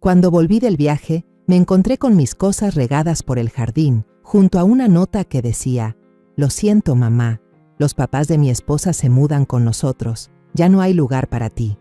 Cuando volví del viaje, me encontré con mis cosas regadas por el jardín, junto a una nota que decía: «Lo siento, mamá, los papás de mi esposa se mudan con nosotros, ya no hay lugar para ti».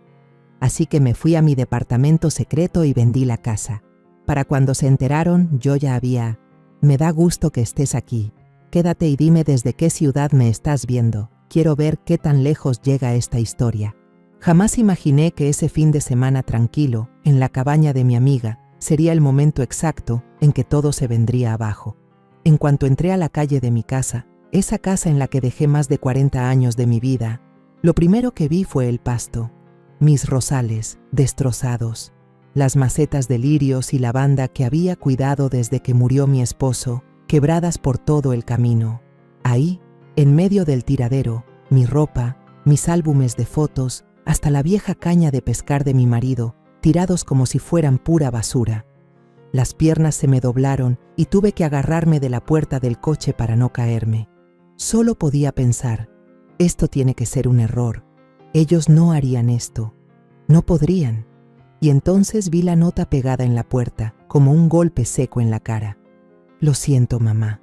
Así que me fui a mi departamento secreto y vendí la casa. Para cuando se enteraron, yo ya había: «Me da gusto que estés aquí. Quédate y dime desde qué ciudad me estás viendo. Quiero ver qué tan lejos llega esta historia». Jamás imaginé que ese fin de semana tranquilo, en la cabaña de mi amiga, sería el momento exacto en que todo se vendría abajo. En cuanto entré a la calle de mi casa, esa casa en la que dejé más de 40 años de mi vida, lo primero que vi fue el pasto, mis rosales destrozados, las macetas de lirios y lavanda que había cuidado desde que murió mi esposo, quebradas por todo el camino. Ahí, en medio del tiradero, mi ropa, mis álbumes de fotos, hasta la vieja caña de pescar de mi marido, tirados como si fueran pura basura. Las piernas se me doblaron y tuve que agarrarme de la puerta del coche para no caerme. Solo podía pensar: esto tiene que ser un error. Ellos no harían esto. No podrían. Y entonces vi la nota pegada en la puerta, como un golpe seco en la cara. «Lo siento, mamá.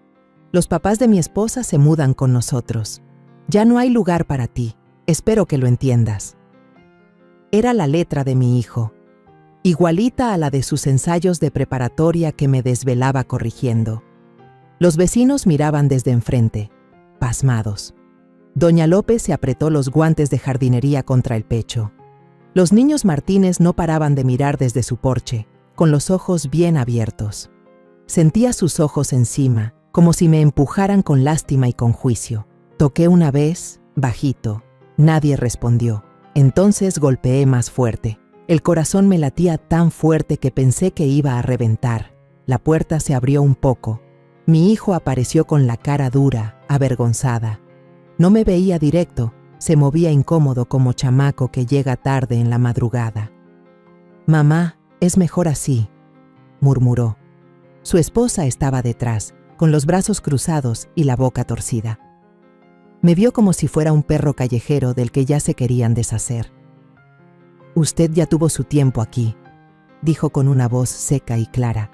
Los papás de mi esposa se mudan con nosotros. Ya no hay lugar para ti. Espero que lo entiendas». Era la letra de mi hijo, igualita a la de sus ensayos de preparatoria que me desvelaba corrigiendo. Los vecinos miraban desde enfrente, pasmados. Doña López se apretó los guantes de jardinería contra el pecho. Los niños Martínez no paraban de mirar desde su porche, con los ojos bien abiertos. Sentía sus ojos encima, como si me empujaran con lástima y con juicio. Toqué una vez, bajito. Nadie respondió. Entonces golpeé más fuerte. El corazón me latía tan fuerte que pensé que iba a reventar. La puerta se abrió un poco. Mi hijo apareció con la cara dura, avergonzada. No me veía directo, se movía incómodo como chamaco que llega tarde en la madrugada. «Mamá, es mejor así», murmuró. Su esposa estaba detrás, con los brazos cruzados y la boca torcida. Me vio como si fuera un perro callejero del que ya se querían deshacer. «Usted ya tuvo su tiempo aquí», dijo con una voz seca y clara.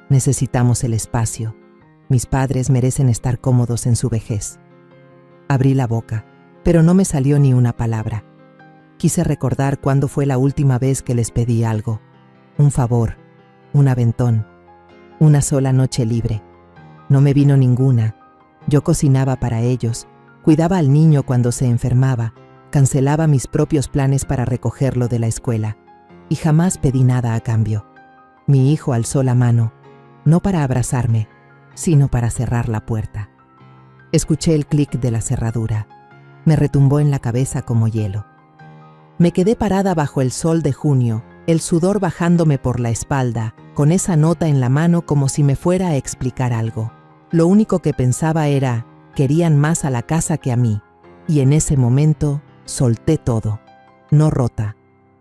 «Necesitamos el espacio. Mis padres merecen estar cómodos en su vejez». Abrí la boca, pero no me salió ni una palabra. Quise recordar cuándo fue la última vez que les pedí algo. Un favor, un aventón, una sola noche libre. No me vino ninguna. Yo cocinaba para ellos, cuidaba al niño cuando se enfermaba, cancelaba mis propios planes para recogerlo de la escuela, y jamás pedí nada a cambio. Mi hijo alzó la mano, no para abrazarme, sino para cerrar la puerta. Escuché el clic de la cerradura. Me retumbó en la cabeza como hielo. Me quedé parada bajo el sol de junio, el sudor bajándome por la espalda, con esa nota en la mano como si me fuera a explicar algo. Lo único que pensaba era: querían más a la casa que a mí, y en ese momento solté todo. No rota,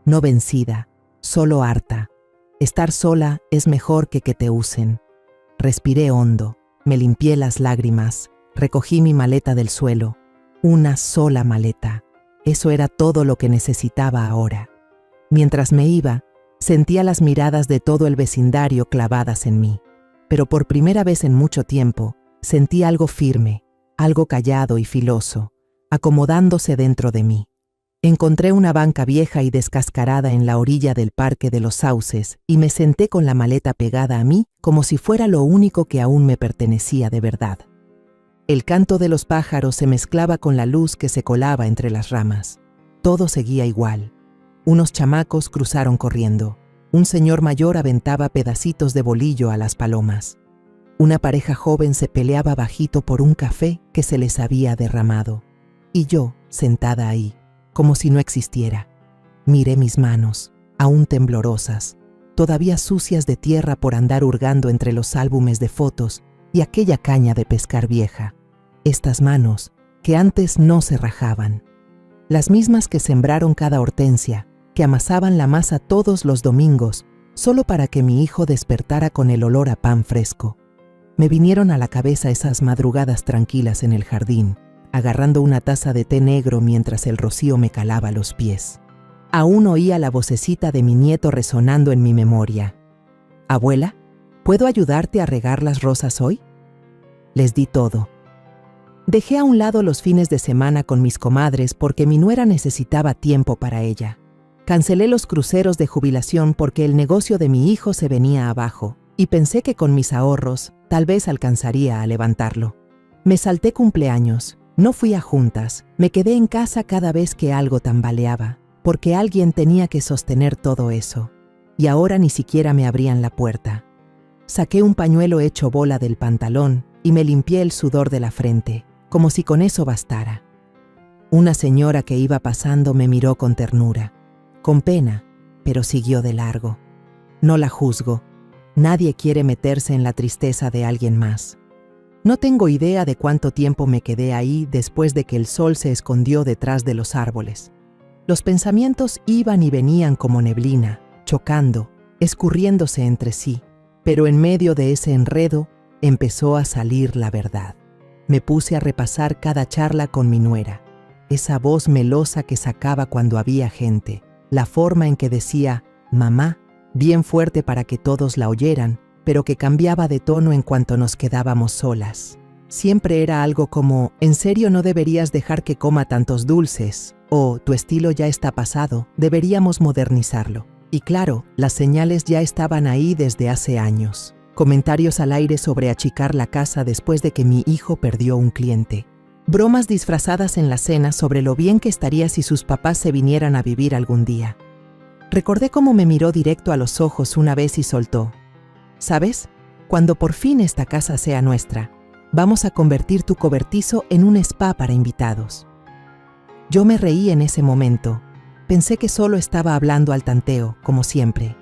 no vencida, solo harta. Estar sola es mejor que te usen. Respiré hondo, me limpié las lágrimas, recogí mi maleta del suelo. Una sola maleta. Eso era todo lo que necesitaba ahora. Mientras me iba, sentía las miradas de todo el vecindario clavadas en mí. Pero por primera vez en mucho tiempo, sentí algo firme, algo callado y filoso, acomodándose dentro de mí. Encontré una banca vieja y descascarada en la orilla del Parque de los Sauces y me senté con la maleta pegada a mí como si fuera lo único que aún me pertenecía de verdad. El canto de los pájaros se mezclaba con la luz que se colaba entre las ramas. Todo seguía igual. Unos chamacos cruzaron corriendo. Un señor mayor aventaba pedacitos de bolillo a las palomas. Una pareja joven se peleaba bajito por un café que se les había derramado. Y yo, sentada ahí, como si no existiera. Miré mis manos, aún temblorosas, todavía sucias de tierra por andar hurgando entre los álbumes de fotos y aquella caña de pescar vieja. Estas manos, que antes no se rajaban. Las mismas que sembraron cada hortensia, que amasaban la masa todos los domingos, solo para que mi hijo despertara con el olor a pan fresco. Me vinieron a la cabeza esas madrugadas tranquilas en el jardín, agarrando una taza de té negro mientras el rocío me calaba los pies. Aún oía la vocecita de mi nieto resonando en mi memoria. «Abuela, ¿puedo ayudarte a regar las rosas hoy?». Les di todo. Dejé a un lado los fines de semana con mis comadres porque mi nuera necesitaba tiempo para ella. Cancelé los cruceros de jubilación porque el negocio de mi hijo se venía abajo y pensé que con mis ahorros tal vez alcanzaría a levantarlo. Me salté cumpleaños, no fui a juntas, me quedé en casa cada vez que algo tambaleaba, porque alguien tenía que sostener todo eso. Y ahora ni siquiera me abrían la puerta. Saqué un pañuelo hecho bola del pantalón y me limpié el sudor de la frente, como si con eso bastara. Una señora que iba pasando me miró con ternura, con pena, pero siguió de largo. No la juzgo. Nadie quiere meterse en la tristeza de alguien más. No tengo idea de cuánto tiempo me quedé ahí después de que el sol se escondió detrás de los árboles. Los pensamientos iban y venían como neblina, chocando, escurriéndose entre sí, pero en medio de ese enredo empezó a salir la verdad. Me puse a repasar cada charla con mi nuera, esa voz melosa que sacaba cuando había gente, la forma en que decía «mamá», bien fuerte para que todos la oyeran, pero que cambiaba de tono en cuanto nos quedábamos solas. Siempre era algo como «¿en serio no deberías dejar que coma tantos dulces?» o «tu estilo ya está pasado, deberíamos modernizarlo». Y claro, las señales ya estaban ahí desde hace años. Comentarios al aire sobre achicar la casa después de que mi hijo perdió un cliente. Bromas disfrazadas en la cena sobre lo bien que estaría si sus papás se vinieran a vivir algún día. Recordé cómo me miró directo a los ojos una vez y soltó: «¿Sabes? Cuando por fin esta casa sea nuestra, vamos a convertir tu cobertizo en un spa para invitados». Yo me reí en ese momento. Pensé que solo estaba hablando al tanteo, como siempre.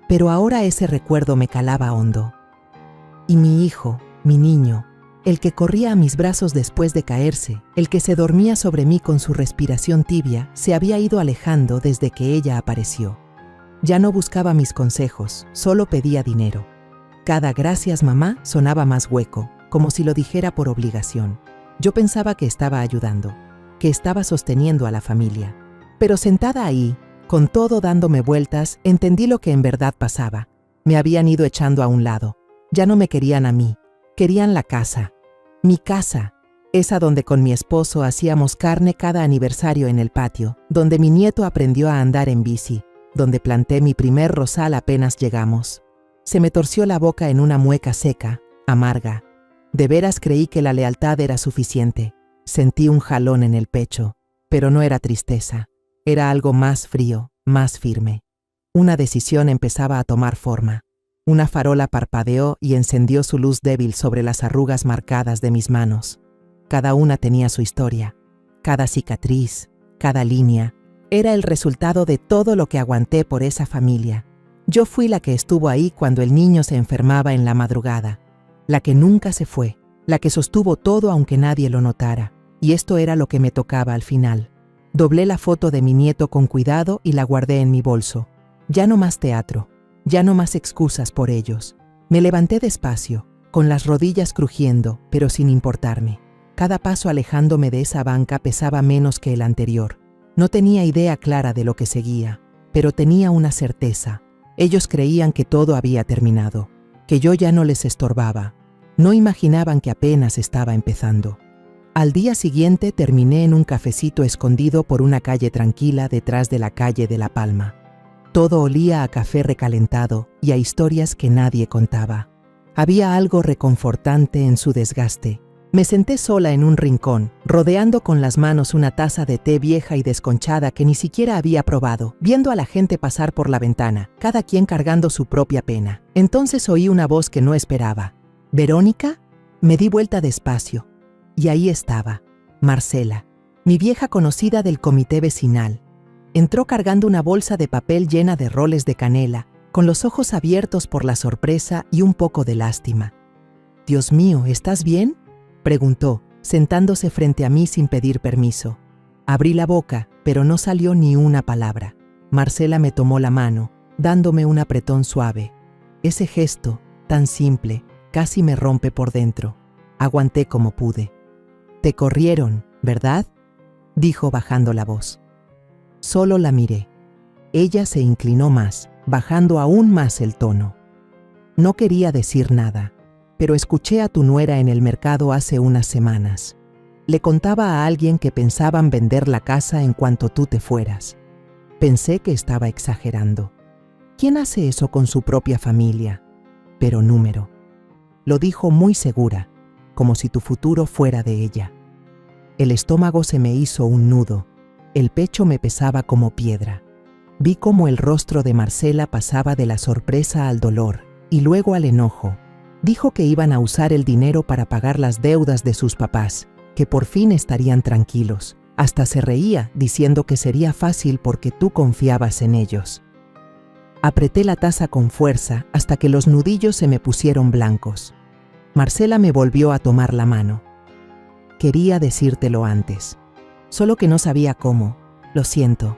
Pero ahora ese recuerdo me calaba hondo. Y mi hijo, mi niño, el que corría a mis brazos después de caerse, el que se dormía sobre mí con su respiración tibia, se había ido alejando desde que ella apareció. Ya no buscaba mis consejos, solo pedía dinero. Cada «gracias, mamá» sonaba más hueco, como si lo dijera por obligación. Yo pensaba que estaba ayudando, que estaba sosteniendo a la familia. Pero sentada ahí, con todo dándome vueltas, entendí lo que en verdad pasaba. Me habían ido echando a un lado. Ya no me querían a mí, querían la casa. Mi casa, esa donde con mi esposo hacíamos carne cada aniversario en el patio, donde mi nieto aprendió a andar en bici, donde planté mi primer rosal apenas llegamos. Se me torció la boca en una mueca seca, amarga. De veras creí que la lealtad era suficiente. Sentí un jalón en el pecho, pero no era tristeza. Era algo más frío, más firme. Una decisión empezaba a tomar forma. Una farola parpadeó y encendió su luz débil sobre las arrugas marcadas de mis manos. Cada una tenía su historia. Cada cicatriz, cada línea, era el resultado de todo lo que aguanté por esa familia. Yo fui la que estuvo ahí cuando el niño se enfermaba en la madrugada. La que nunca se fue. La que sostuvo todo aunque nadie lo notara. Y esto era lo que me tocaba al final. Doblé la foto de mi nieto con cuidado y la guardé en mi bolso. Ya no más teatro, ya no más excusas por ellos. Me levanté despacio, con las rodillas crujiendo, pero sin importarme. Cada paso alejándome de esa banca pesaba menos que el anterior. No tenía idea clara de lo que seguía, pero tenía una certeza. Ellos creían que todo había terminado, que yo ya no les estorbaba. No imaginaban que apenas estaba empezando. Al día siguiente terminé en un cafecito escondido por una calle tranquila detrás de la calle de La Palma. Todo olía a café recalentado y a historias que nadie contaba. Había algo reconfortante en su desgaste. Me senté sola en un rincón, rodeando con las manos una taza de té vieja y desconchada que ni siquiera había probado, viendo a la gente pasar por la ventana, cada quien cargando su propia pena. Entonces oí una voz que no esperaba. ¿Verónica? Me di vuelta despacio. Y ahí estaba, Marcela, mi vieja conocida del comité vecinal. Entró cargando una bolsa de papel llena de roles de canela, con los ojos abiertos por la sorpresa y un poco de lástima. «Dios mío, ¿estás bien?», preguntó, sentándose frente a mí sin pedir permiso. Abrí la boca, pero no salió ni una palabra. Marcela me tomó la mano, dándome un apretón suave. Ese gesto, tan simple, casi me rompe por dentro. Aguanté como pude. «Te corrieron, ¿verdad?», dijo bajando la voz. Solo la miré. Ella se inclinó más, bajando aún más el tono. No quería decir nada, pero escuché a tu nuera en el mercado hace unas semanas. Le contaba a alguien que pensaban vender la casa en cuanto tú te fueras. Pensé que estaba exagerando. ¿Quién hace eso con su propia familia? Pero número. Lo dijo muy segura, como si tu futuro fuera de ella. El estómago se me hizo un nudo, el pecho me pesaba como piedra. Vi cómo el rostro de Marcela pasaba de la sorpresa al dolor y luego al enojo. Dijo que iban a usar el dinero para pagar las deudas de sus papás, que por fin estarían tranquilos. Hasta se reía diciendo que sería fácil porque tú confiabas en ellos. Apreté la taza con fuerza hasta que los nudillos se me pusieron blancos. Marcela me volvió a tomar la mano. Quería decírtelo antes, solo que no sabía cómo. Lo siento.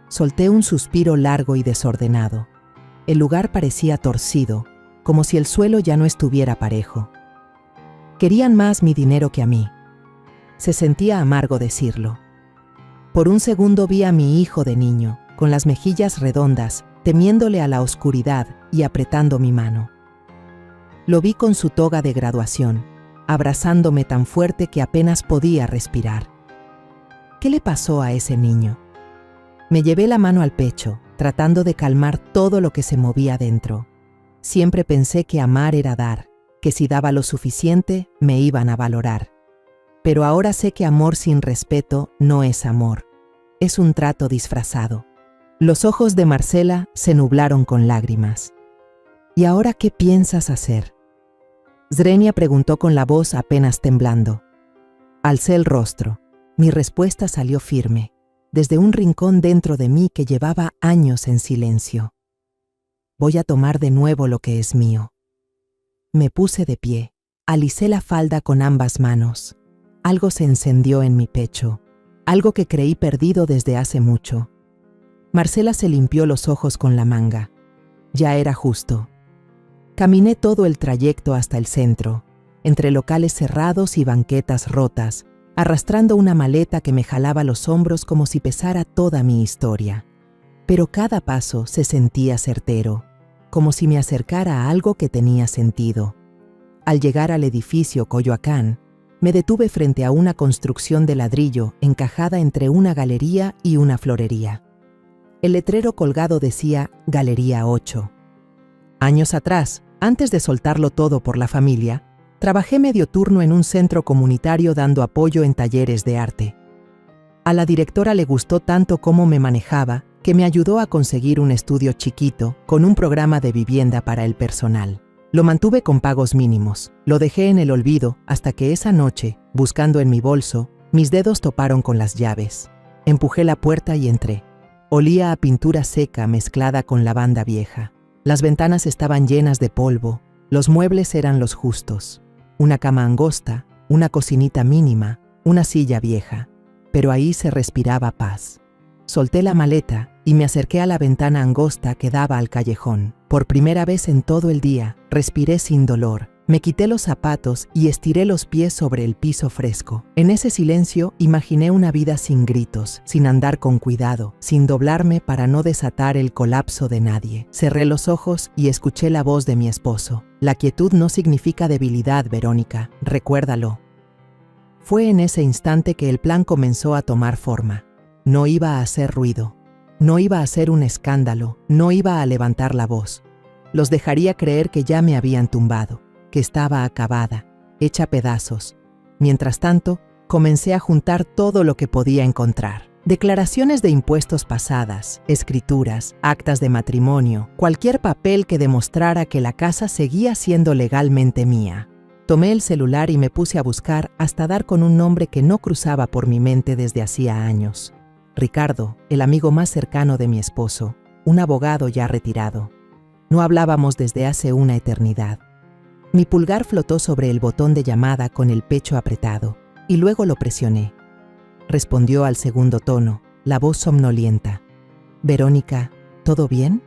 Solté un suspiro largo y desordenado. El lugar parecía torcido, como si el suelo ya no estuviera parejo. Querían más mi dinero que a mí. Se sentía amargo decirlo. Por un segundo vi a mi hijo de niño, con las mejillas redondas, temiéndole a la oscuridad y apretando mi mano. Lo vi con su toga de graduación, abrazándome tan fuerte que apenas podía respirar. ¿Qué le pasó a ese niño? Me llevé la mano al pecho, tratando de calmar todo lo que se movía dentro. Siempre pensé que amar era dar, que si daba lo suficiente, me iban a valorar. Pero ahora sé que amor sin respeto no es amor, es un trato disfrazado. Los ojos de Marcela se nublaron con lágrimas. ¿Y ahora qué piensas hacer? Zrenia preguntó con la voz apenas temblando. Alcé el rostro. Mi respuesta salió firme, desde un rincón dentro de mí que llevaba años en silencio. Voy a tomar de nuevo lo que es mío. Me puse de pie, alisé la falda con ambas manos. Algo se encendió en mi pecho, algo que creí perdido desde hace mucho. Marcela se limpió los ojos con la manga. Ya era justo. Caminé todo el trayecto hasta el centro, entre locales cerrados y banquetas rotas, arrastrando una maleta que me jalaba los hombros como si pesara toda mi historia. Pero cada paso se sentía certero, como si me acercara a algo que tenía sentido. Al llegar al edificio Coyoacán, me detuve frente a una construcción de ladrillo encajada entre una galería y una florería. El letrero colgado decía Galería 8. Años atrás, antes de soltarlo todo por la familia, trabajé medio turno en un centro comunitario dando apoyo en talleres de arte. A la directora le gustó tanto cómo me manejaba que me ayudó a conseguir un estudio chiquito con un programa de vivienda para el personal. Lo mantuve con pagos mínimos. Lo dejé en el olvido hasta que esa noche, buscando en mi bolso, mis dedos toparon con las llaves. Empujé la puerta y entré. Olía a pintura seca mezclada con lavanda vieja. Las ventanas estaban llenas de polvo. Los muebles eran los justos. Una cama angosta, una cocinita mínima, una silla vieja. Pero ahí se respiraba paz. Solté la maleta y me acerqué a la ventana angosta que daba al callejón. Por primera vez en todo el día, respiré sin dolor. Me quité los zapatos y estiré los pies sobre el piso fresco. En ese silencio imaginé una vida sin gritos, sin andar con cuidado, sin doblarme para no desatar el colapso de nadie. Cerré los ojos y escuché la voz de mi esposo. La quietud no significa debilidad, Verónica, recuérdalo. Fue en ese instante que el plan comenzó a tomar forma. No iba a hacer ruido, no iba a hacer un escándalo, no iba a levantar la voz. Los dejaría creer que ya me habían tumbado, que estaba acabada, hecha pedazos. Mientras tanto, comencé a juntar todo lo que podía encontrar. Declaraciones de impuestos pasadas, escrituras, actas de matrimonio, cualquier papel que demostrara que la casa seguía siendo legalmente mía. Tomé el celular y me puse a buscar hasta dar con un nombre que no cruzaba por mi mente desde hacía años. Ricardo, el amigo más cercano de mi esposo, un abogado ya retirado. No hablábamos desde hace una eternidad. Mi pulgar flotó sobre el botón de llamada con el pecho apretado, y luego lo presioné. Respondió al segundo tono, la voz somnolienta. «Verónica, ¿todo bien?»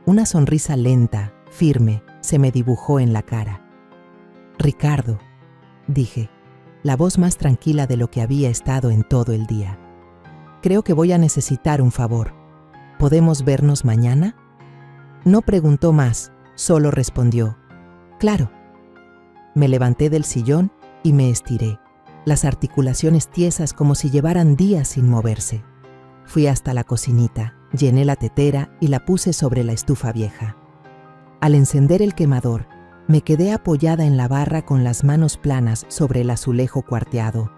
Una sonrisa lenta, firme, se me dibujó en la cara. «Ricardo», dije, la voz más tranquila de lo que había estado en todo el día. creo que voy a necesitar un favor. ¿Podemos vernos mañana? No preguntó más, solo respondió, claro. Me levanté del sillón y me estiré, las articulaciones tiesas como si llevaran días sin moverse. Fui hasta la cocinita, llené la tetera y la puse sobre la estufa vieja. Al encender el quemador, me quedé apoyada en la barra con las manos planas sobre el azulejo cuarteado,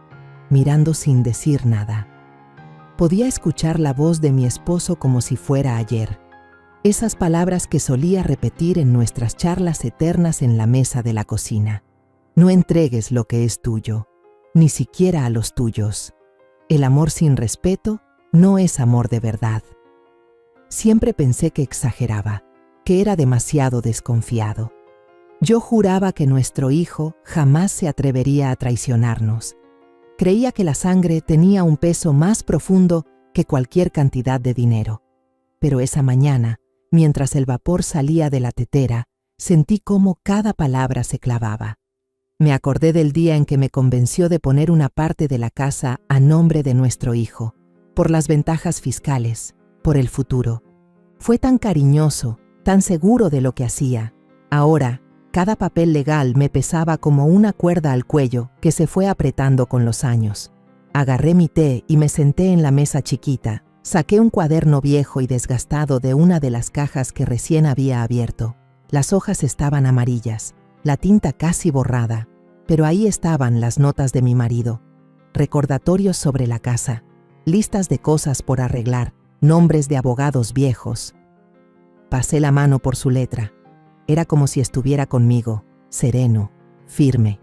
mirando sin decir nada. Podía escuchar la voz de mi esposo como si fuera ayer, esas palabras que solía repetir en nuestras charlas eternas en la mesa de la cocina. No entregues lo que es tuyo, ni siquiera a los tuyos. El amor sin respeto no es amor de verdad. Siempre pensé que exageraba, que era demasiado desconfiado. Yo juraba que nuestro hijo jamás se atrevería a traicionarnos. Creía que la sangre tenía un peso más profundo que cualquier cantidad de dinero. Pero esa mañana, mientras el vapor salía de la tetera, sentí cómo cada palabra se clavaba. Me acordé del día en que me convenció de poner una parte de la casa a nombre de nuestro hijo, por las ventajas fiscales, por el futuro. Fue tan cariñoso, tan seguro de lo que hacía. Ahora, cada papel legal me pesaba como una cuerda al cuello que se fue apretando con los años. Agarré mi té y me senté en la mesa chiquita. Saqué un cuaderno viejo y desgastado de una de las cajas que recién había abierto. Las hojas estaban amarillas, la tinta casi borrada, pero ahí estaban las notas de mi marido. Recordatorios sobre la casa, listas de cosas por arreglar, nombres de abogados viejos. Pasé la mano por su letra. Era como si estuviera conmigo, sereno, firme.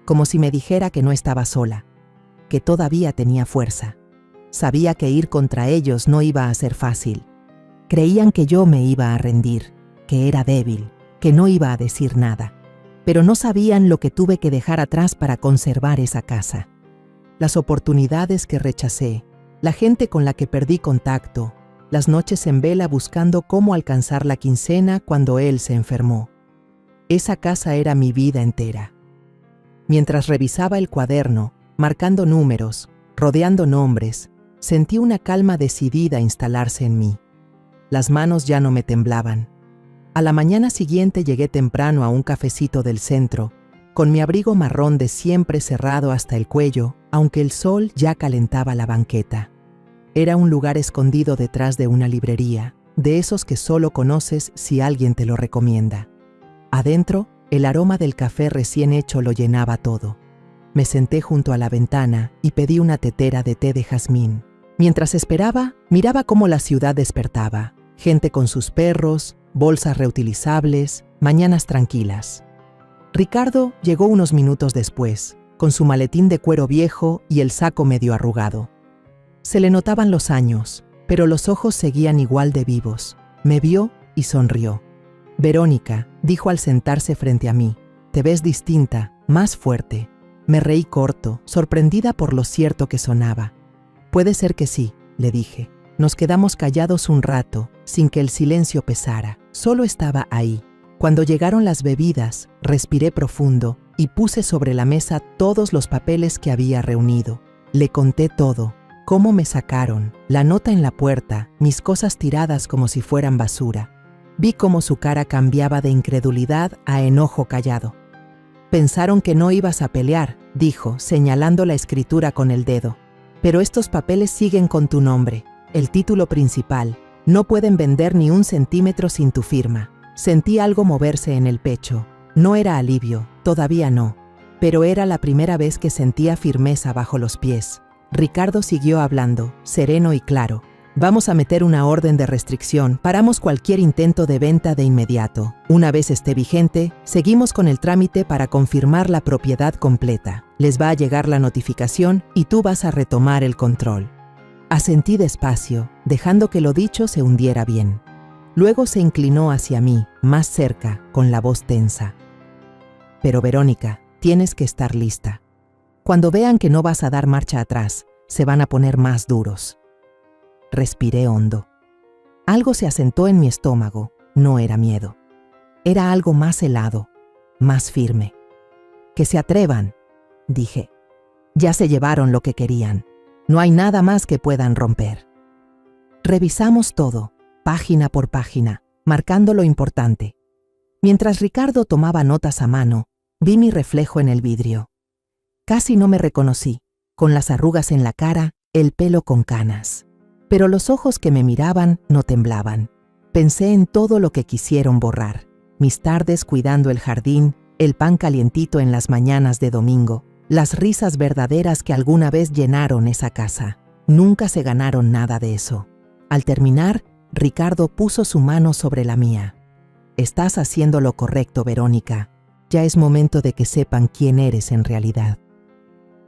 Como si me dijera que no estaba sola, que todavía tenía fuerza. Sabía que ir contra ellos no iba a ser fácil. Creían que yo me iba a rendir, que era débil, que no iba a decir nada. Pero no sabían lo que tuve que dejar atrás para conservar esa casa. Las oportunidades que rechacé, la gente con la que perdí contacto, las noches en vela buscando cómo alcanzar la quincena cuando él se enfermó. Esa casa era mi vida entera. Mientras revisaba el cuaderno, marcando números, rodeando nombres, sentí una calma decidida a instalarse en mí. Las manos ya no me temblaban. A la mañana siguiente llegué temprano a un cafecito del centro, con mi abrigo marrón de siempre cerrado hasta el cuello, aunque el sol ya calentaba la banqueta. Era un lugar escondido detrás de una librería, de esos que solo conoces si alguien te lo recomienda. Adentro, el aroma del café recién hecho lo llenaba todo. Me senté junto a la ventana y pedí una tetera de té de jazmín. Mientras esperaba, miraba cómo la ciudad despertaba. Gente con sus perros, bolsas reutilizables, mañanas tranquilas. Ricardo llegó unos minutos después, con su maletín de cuero viejo y el saco medio arrugado. Se le notaban los años, pero los ojos seguían igual de vivos. Me vio y sonrió. «Verónica», dijo al sentarse frente a mí, «te ves distinta, más fuerte». Me reí corto, sorprendida por lo cierto que sonaba. «Puede ser que sí», le dije. Nos quedamos callados un rato, sin que el silencio pesara. Solo estaba ahí. Cuando llegaron las bebidas, respiré profundo y puse sobre la mesa todos los papeles que había reunido. Le conté todo. Cómo me sacaron, la nota en la puerta, mis cosas tiradas como si fueran basura. Vi cómo su cara cambiaba de incredulidad a enojo callado. «Pensaron que no ibas a pelear», dijo, señalando la escritura con el dedo. «Pero estos papeles siguen con tu nombre, el título principal. No pueden vender ni un centímetro sin tu firma». Sentí algo moverse en el pecho. No era alivio, todavía no, pero era la primera vez que sentía firmeza bajo los pies. Ricardo siguió hablando, sereno y claro. «Vamos a meter una orden de restricción, paramos cualquier intento de venta de inmediato. Una vez esté vigente, seguimos con el trámite para confirmar la propiedad completa. Les va a llegar la notificación y tú vas a retomar el control». Asentí despacio, dejando que lo dicho se hundiera bien. Luego se inclinó hacia mí, más cerca, con la voz tensa. «Pero Verónica, tienes que estar lista. Cuando vean que no vas a dar marcha atrás, se van a poner más duros». Respiré hondo. Algo se asentó en mi estómago. No era miedo. Era algo más helado, más firme. «Que se atrevan», dije. «Ya se llevaron lo que querían. No hay nada más que puedan romper. Revisamos todo, página por página, marcando lo importante. Mientras Ricardo tomaba notas a mano, vi mi reflejo en el vidrio. Casi no me reconocí, con las arrugas en la cara, el pelo con canas. Pero los ojos que me miraban no temblaban. Pensé en todo lo que quisieron borrar. Mis tardes cuidando el jardín, el pan calientito en las mañanas de domingo, las risas verdaderas que alguna vez llenaron esa casa. Nunca se ganaron nada de eso. Al terminar, Ricardo puso su mano sobre la mía. Estás haciendo lo correcto, Verónica. Ya es momento de que sepan quién eres en realidad.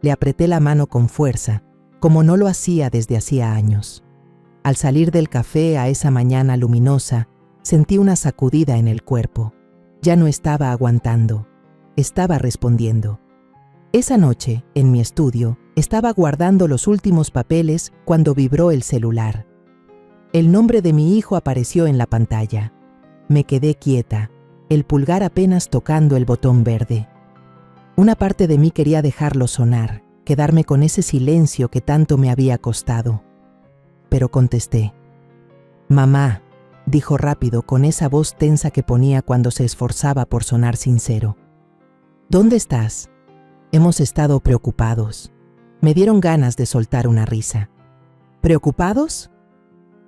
Le apreté la mano con fuerza, como no lo hacía desde hacía años. Al salir del café a esa mañana luminosa, sentí una sacudida en el cuerpo. Ya no estaba aguantando, estaba respondiendo. Esa noche, en mi estudio, estaba guardando los últimos papeles cuando vibró el celular. El nombre de mi hijo apareció en la pantalla. Me quedé quieta, el pulgar apenas tocando el botón verde. Una parte de mí quería dejarlo sonar, quedarme con ese silencio que tanto me había costado. Pero contesté. «Mamá», dijo rápido con esa voz tensa que ponía cuando se esforzaba por sonar sincero. «¿Dónde estás?» «Hemos estado preocupados». Me dieron ganas de soltar una risa. ¿Preocupados?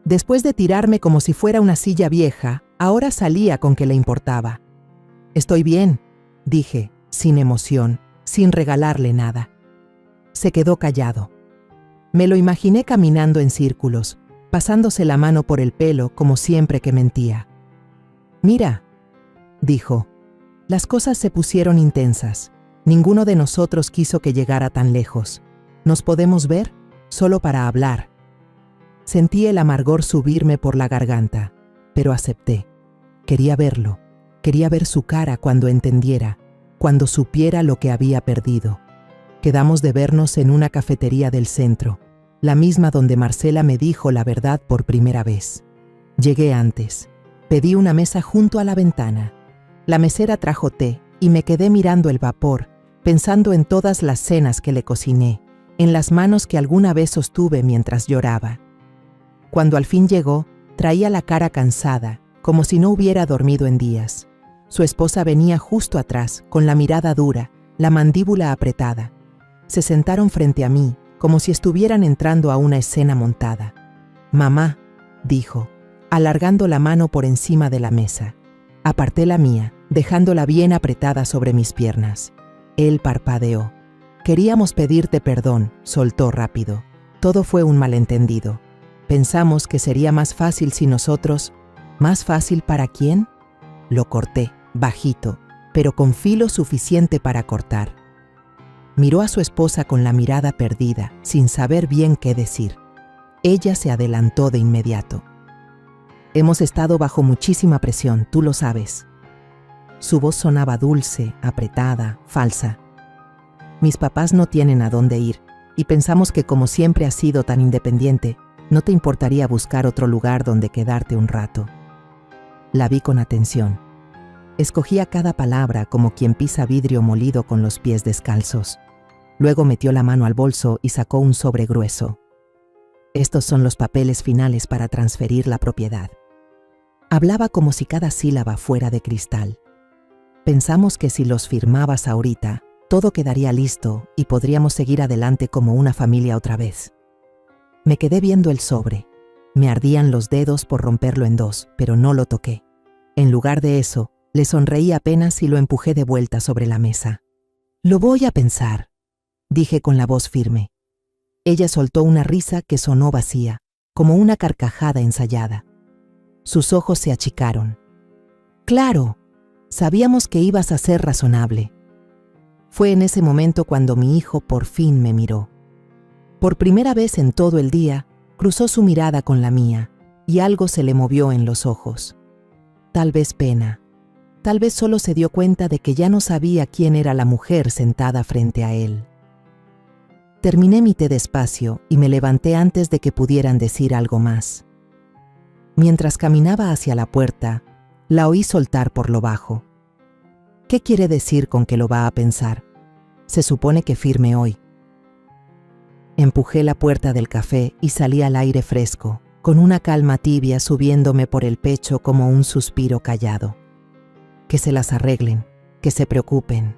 Después de tirarme como si fuera una silla vieja, ahora salía con que le importaba. «Estoy bien», dije, sin emoción, sin regalarle nada. Se quedó callado. Me lo imaginé caminando en círculos, pasándose la mano por el pelo como siempre que mentía. «Mira», dijo. Las cosas se pusieron intensas. Ninguno de nosotros quiso que llegara tan lejos. ¿Nos podemos ver? Solo para hablar. Sentí el amargor subirme por la garganta, pero acepté. Quería verlo. Quería ver su cara cuando entendiera, cuando supiera lo que había perdido. Quedamos de vernos en una cafetería del centro, la misma donde Marcela me dijo la verdad por primera vez. Llegué antes. Pedí una mesa junto a la ventana. La mesera trajo té y me quedé mirando el vapor, pensando en todas las cenas que le cociné, en las manos que alguna vez sostuve mientras lloraba. Cuando al fin llegó, traía la cara cansada, como si no hubiera dormido en días. Su esposa venía justo atrás, con la mirada dura, la mandíbula apretada. Se sentaron frente a mí, como si estuvieran entrando a una escena montada. «Mamá», dijo, alargando la mano por encima de la mesa. Aparté la mía, dejándola bien apretada sobre mis piernas. Él parpadeó. «Queríamos pedirte perdón», soltó rápido. «Todo fue un malentendido. Pensamos que sería más fácil si nosotros...» «¿Más fácil para quién?» Lo corté, bajito, pero con filo suficiente para cortar. Miró a su esposa con la mirada perdida, sin saber bien qué decir. Ella se adelantó de inmediato. «Hemos estado bajo muchísima presión, tú lo sabes». Su voz sonaba dulce, apretada, falsa. «Mis papás no tienen a dónde ir, y pensamos que como siempre has sido tan independiente, no te importaría buscar otro lugar donde quedarte un rato». La vi con atención. Escogía cada palabra como quien pisa vidrio molido con los pies descalzos. Luego metió la mano al bolso y sacó un sobre grueso. «Estos son los papeles finales para transferir la propiedad». Hablaba como si cada sílaba fuera de cristal. «Pensamos que si los firmabas ahorita, todo quedaría listo y podríamos seguir adelante como una familia otra vez». Me quedé viendo el sobre. Me ardían los dedos por romperlo en dos, pero no lo toqué. En lugar de eso, le sonreí apenas y lo empujé de vuelta sobre la mesa. «Lo voy a pensar», dije con la voz firme. Ella soltó una risa que sonó vacía, como una carcajada ensayada. Sus ojos se achicaron. «Claro, sabíamos que ibas a ser razonable». Fue en ese momento cuando mi hijo por fin me miró. Por primera vez en todo el día, cruzó su mirada con la mía, y algo se le movió en los ojos. Tal vez pena. Tal vez solo se dio cuenta de que ya no sabía quién era la mujer sentada frente a él. Terminé mi té despacio y me levanté antes de que pudieran decir algo más. Mientras caminaba hacia la puerta, la oí soltar por lo bajo. ¿Qué quiere decir con que lo va a pensar? Se supone que firme hoy. Empujé la puerta del café y salí al aire fresco, con una calma tibia subiéndome por el pecho como un suspiro callado. Que se las arreglen, que se preocupen.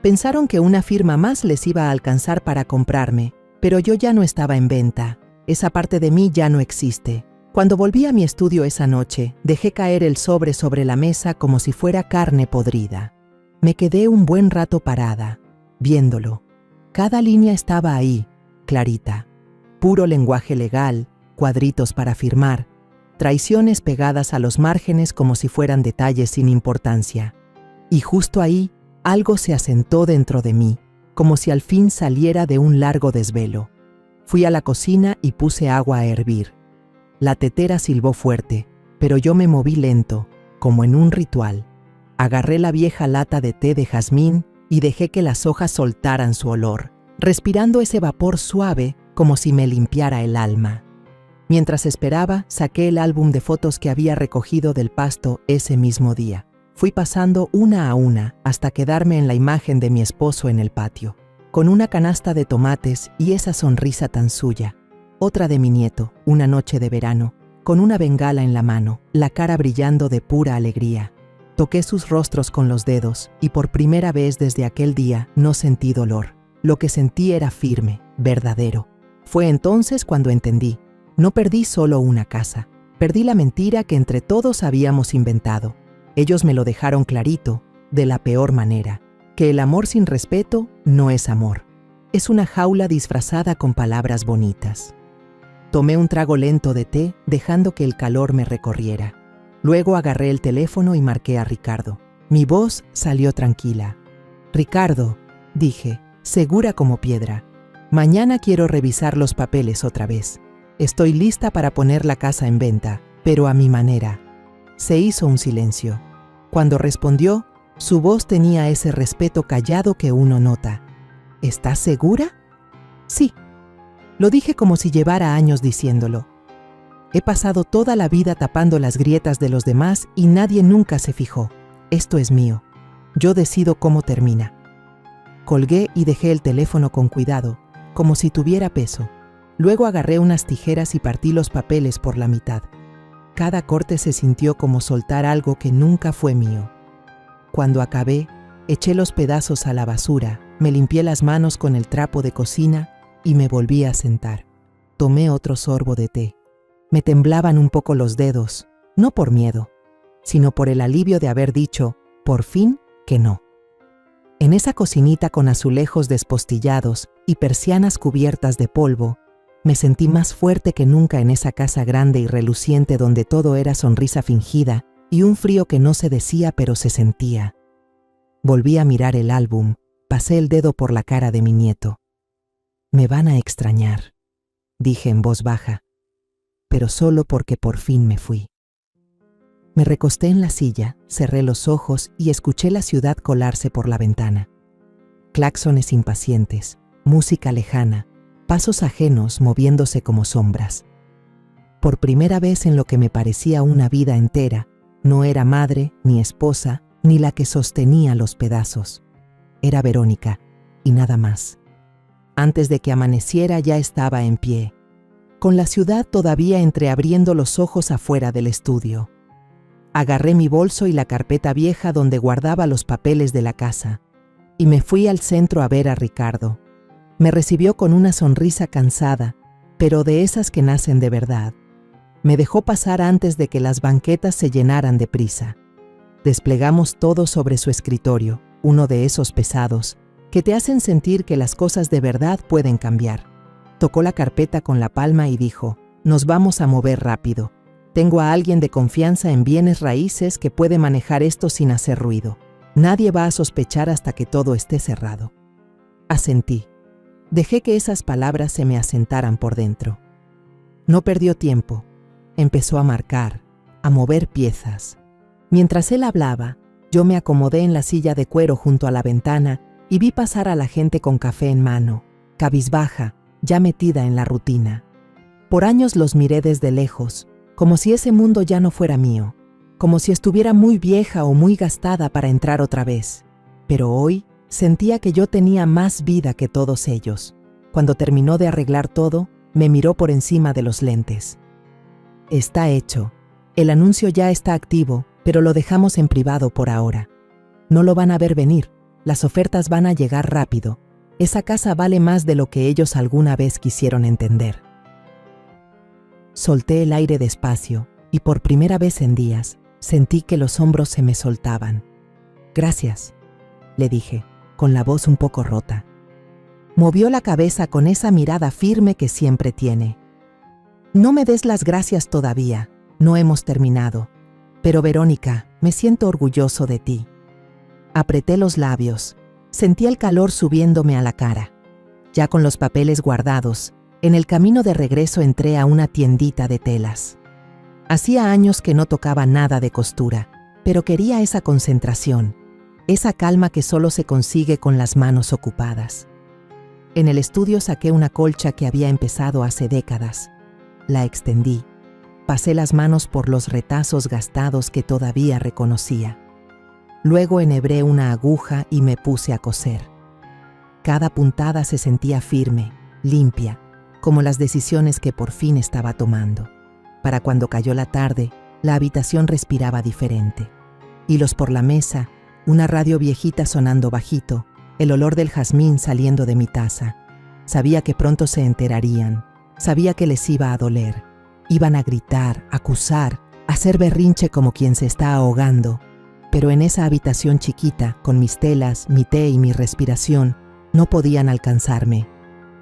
Pensaron que una firma más les iba a alcanzar para comprarme, pero yo ya no estaba en venta. Esa parte de mí ya no existe. Cuando volví a mi estudio esa noche, dejé caer el sobre la mesa como si fuera carne podrida. Me quedé un buen rato parada, viéndolo. Cada línea estaba ahí, clarita. Puro lenguaje legal, cuadritos para firmar, traiciones pegadas a los márgenes como si fueran detalles sin importancia. Y justo ahí, algo se asentó dentro de mí, como si al fin saliera de un largo desvelo. Fui a la cocina y puse agua a hervir. La tetera silbó fuerte, pero yo me moví lento, como en un ritual. Agarré la vieja lata de té de jazmín y dejé que las hojas soltaran su olor, respirando ese vapor suave como si me limpiara el alma. Mientras esperaba, saqué el álbum de fotos que había recogido del pasto ese mismo día. Fui pasando una a una hasta quedarme en la imagen de mi esposo en el patio, con una canasta de tomates y esa sonrisa tan suya. Otra de mi nieto, una noche de verano, con una bengala en la mano, la cara brillando de pura alegría. Toqué sus rostros con los dedos y por primera vez desde aquel día no sentí dolor. Lo que sentí era firme, verdadero. Fue entonces cuando entendí. No perdí solo una casa, perdí la mentira que entre todos habíamos inventado. Ellos me lo dejaron clarito, de la peor manera, que el amor sin respeto no es amor. Es una jaula disfrazada con palabras bonitas. Tomé un trago lento de té, dejando que el calor me recorriera. Luego agarré el teléfono y marqué a Ricardo. Mi voz salió tranquila. «Ricardo», dije, segura como piedra, «mañana quiero revisar los papeles otra vez. Estoy lista para poner la casa en venta, pero a mi manera». Se hizo un silencio. Cuando respondió, su voz tenía ese respeto callado que uno nota. «¿Estás segura?» «Sí». Lo dije como si llevara años diciéndolo. He pasado toda la vida tapando las grietas de los demás y nadie nunca se fijó. Esto es mío. Yo decido cómo termina. Colgué y dejé el teléfono con cuidado, como si tuviera peso. Luego agarré unas tijeras y partí los papeles por la mitad. Cada corte se sintió como soltar algo que nunca fue mío. Cuando acabé, eché los pedazos a la basura, me limpié las manos con el trapo de cocina y me volví a sentar. Tomé otro sorbo de té. Me temblaban un poco los dedos, no por miedo, sino por el alivio de haber dicho, por fin, que no. En esa cocinita con azulejos despostillados y persianas cubiertas de polvo, me sentí más fuerte que nunca en esa casa grande y reluciente donde todo era sonrisa fingida y un frío que no se decía pero se sentía. Volví a mirar el álbum, pasé el dedo por la cara de mi nieto. «Me van a extrañar», dije en voz baja, pero solo porque por fin me fui. Me recosté en la silla, cerré los ojos y escuché la ciudad colarse por la ventana. Claxones impacientes, música lejana, pasos ajenos moviéndose como sombras. Por primera vez en lo que me parecía una vida entera, no era madre, ni esposa, ni la que sostenía los pedazos. Era Verónica, y nada más. Antes de que amaneciera ya estaba en pie, con la ciudad todavía entreabriendo los ojos afuera del estudio. Agarré mi bolso y la carpeta vieja donde guardaba los papeles de la casa, y me fui al centro a ver a Ricardo. Me recibió con una sonrisa cansada, pero de esas que nacen de verdad. Me dejó pasar antes de que las banquetas se llenaran de prisa. Desplegamos todo sobre su escritorio, uno de esos pesados, que te hacen sentir que las cosas de verdad pueden cambiar. Tocó la carpeta con la palma y dijo, «Nos vamos a mover rápido. Tengo a alguien de confianza en bienes raíces que puede manejar esto sin hacer ruido. Nadie va a sospechar hasta que todo esté cerrado». Asentí. Dejé que esas palabras se me asentaran por dentro. No perdió tiempo. Empezó a marcar, a mover piezas. Mientras él hablaba, yo me acomodé en la silla de cuero junto a la ventana y vi pasar a la gente con café en mano, cabizbaja, ya metida en la rutina. Por años los miré desde lejos, como si ese mundo ya no fuera mío, como si estuviera muy vieja o muy gastada para entrar otra vez. Pero hoy sentía que yo tenía más vida que todos ellos. Cuando terminó de arreglar todo, me miró por encima de los lentes. Está hecho. El anuncio ya está activo, pero lo dejamos en privado por ahora. No lo van a ver venir. Las ofertas van a llegar rápido. Esa casa vale más de lo que ellos alguna vez quisieron entender. Solté el aire despacio y por primera vez en días sentí que los hombros se me soltaban. Gracias, le dije, con la voz un poco rota. Movió la cabeza con esa mirada firme que siempre tiene. No me des las gracias todavía, no hemos terminado. Pero Verónica, me siento orgulloso de ti. Apreté los labios, sentí el calor subiéndome a la cara. Ya con los papeles guardados, en el camino de regreso entré a una tiendita de telas. Hacía años que no tocaba nada de costura, pero quería esa concentración, esa calma que solo se consigue con las manos ocupadas. En el estudio saqué una colcha que había empezado hace décadas. La extendí. Pasé las manos por los retazos gastados que todavía reconocía. Luego enhebré una aguja y me puse a coser. Cada puntada se sentía firme, limpia, como las decisiones que por fin estaba tomando. Para cuando cayó la tarde, la habitación respiraba diferente. Hilos por la mesa, una radio viejita sonando bajito, el olor del jazmín saliendo de mi taza. Sabía que pronto se enterarían, sabía que les iba a doler. Iban a gritar, acusar, hacer berrinche como quien se está ahogando. Pero en esa habitación chiquita, con mis telas, mi té y mi respiración, no podían alcanzarme.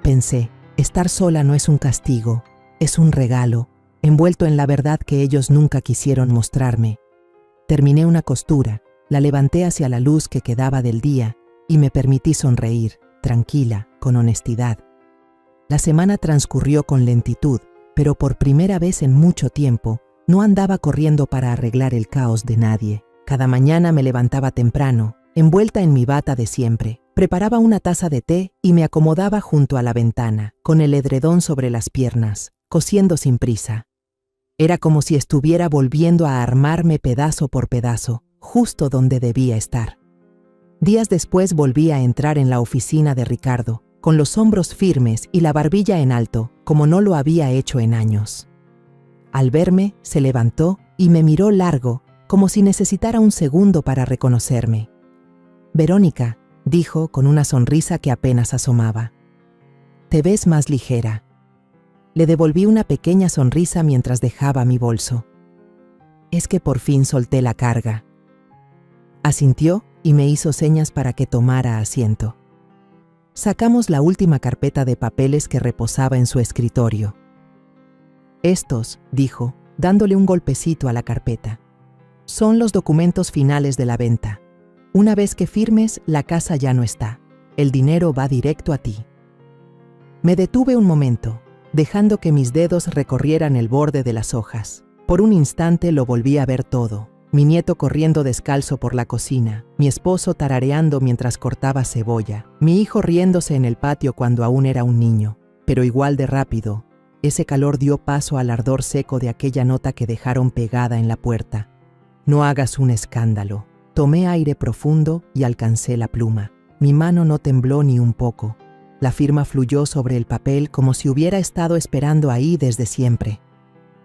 Pensé, estar sola no es un castigo, es un regalo, envuelto en la verdad que ellos nunca quisieron mostrarme. Terminé una costura, la levanté hacia la luz que quedaba del día y me permití sonreír, tranquila, con honestidad. La semana transcurrió con lentitud, pero por primera vez en mucho tiempo no andaba corriendo para arreglar el caos de nadie. Cada mañana me levantaba temprano, envuelta en mi bata de siempre, preparaba una taza de té y me acomodaba junto a la ventana, con el edredón sobre las piernas, cosiendo sin prisa. Era como si estuviera volviendo a armarme pedazo por pedazo, justo donde debía estar. Días después volví a entrar en la oficina de Ricardo, con los hombros firmes y la barbilla en alto, como no lo había hecho en años. Al verme, se levantó y me miró largo, como si necesitara un segundo para reconocerme. Verónica, dijo con una sonrisa que apenas asomaba. Te ves más ligera. Le devolví una pequeña sonrisa mientras dejaba mi bolso. Es que por fin solté la carga. Asintió y me hizo señas para que tomara asiento. Sacamos la última carpeta de papeles que reposaba en su escritorio. Estos, dijo, dándole un golpecito a la carpeta, son los documentos finales de la venta. Una vez que firmes, la casa ya no está. El dinero va directo a ti. Me detuve un momento, dejando que mis dedos recorrieran el borde de las hojas. Por un instante lo volví a ver todo. Mi nieto corriendo descalzo por la cocina, mi esposo tarareando mientras cortaba cebolla, mi hijo riéndose en el patio cuando aún era un niño. Pero igual de rápido, ese calor dio paso al ardor seco de aquella nota que dejaron pegada en la puerta. No hagas un escándalo. Tomé aire profundo y alcancé la pluma. Mi mano no tembló ni un poco. La firma fluyó sobre el papel como si hubiera estado esperando ahí desde siempre.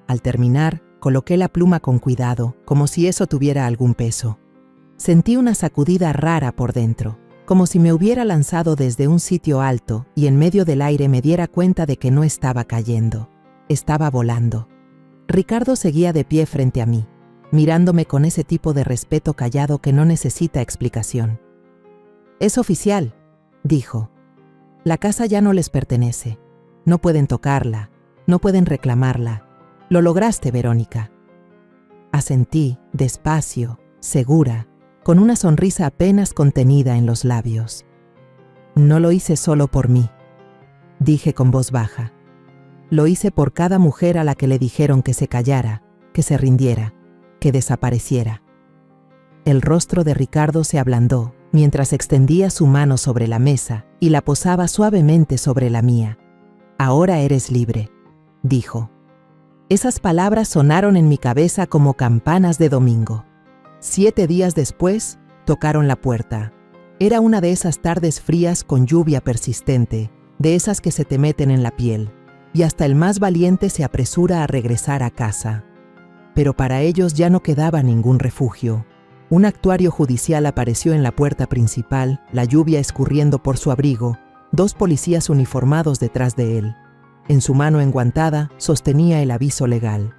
Al terminar, coloqué la pluma con cuidado, como si eso tuviera algún peso. Sentí una sacudida rara por dentro, como si me hubiera lanzado desde un sitio alto y en medio del aire me diera cuenta de que no estaba cayendo. Estaba volando. Ricardo seguía de pie frente a mí, mirándome con ese tipo de respeto callado que no necesita explicación. «Es oficial», dijo. «La casa ya no les pertenece. No pueden tocarla, no pueden reclamarla. Lo lograste, Verónica». Asentí, despacio, segura, con una sonrisa apenas contenida en los labios. «No lo hice solo por mí», dije con voz baja. «Lo hice por cada mujer a la que le dijeron que se callara, que se rindiera, que desapareciera». El rostro de Ricardo se ablandó mientras extendía su mano sobre la mesa y la posaba suavemente sobre la mía. «Ahora eres libre», dijo. Esas palabras sonaron en mi cabeza como campanas de domingo. 7 días después, tocaron la puerta. Era una de esas tardes frías con lluvia persistente, de esas que se te meten en la piel, y hasta el más valiente se apresura a regresar a casa. Pero para ellos ya no quedaba ningún refugio. Un actuario judicial apareció en la puerta principal, la lluvia escurriendo por su abrigo, 2 policías uniformados detrás de él. En su mano enguantada sostenía el aviso legal.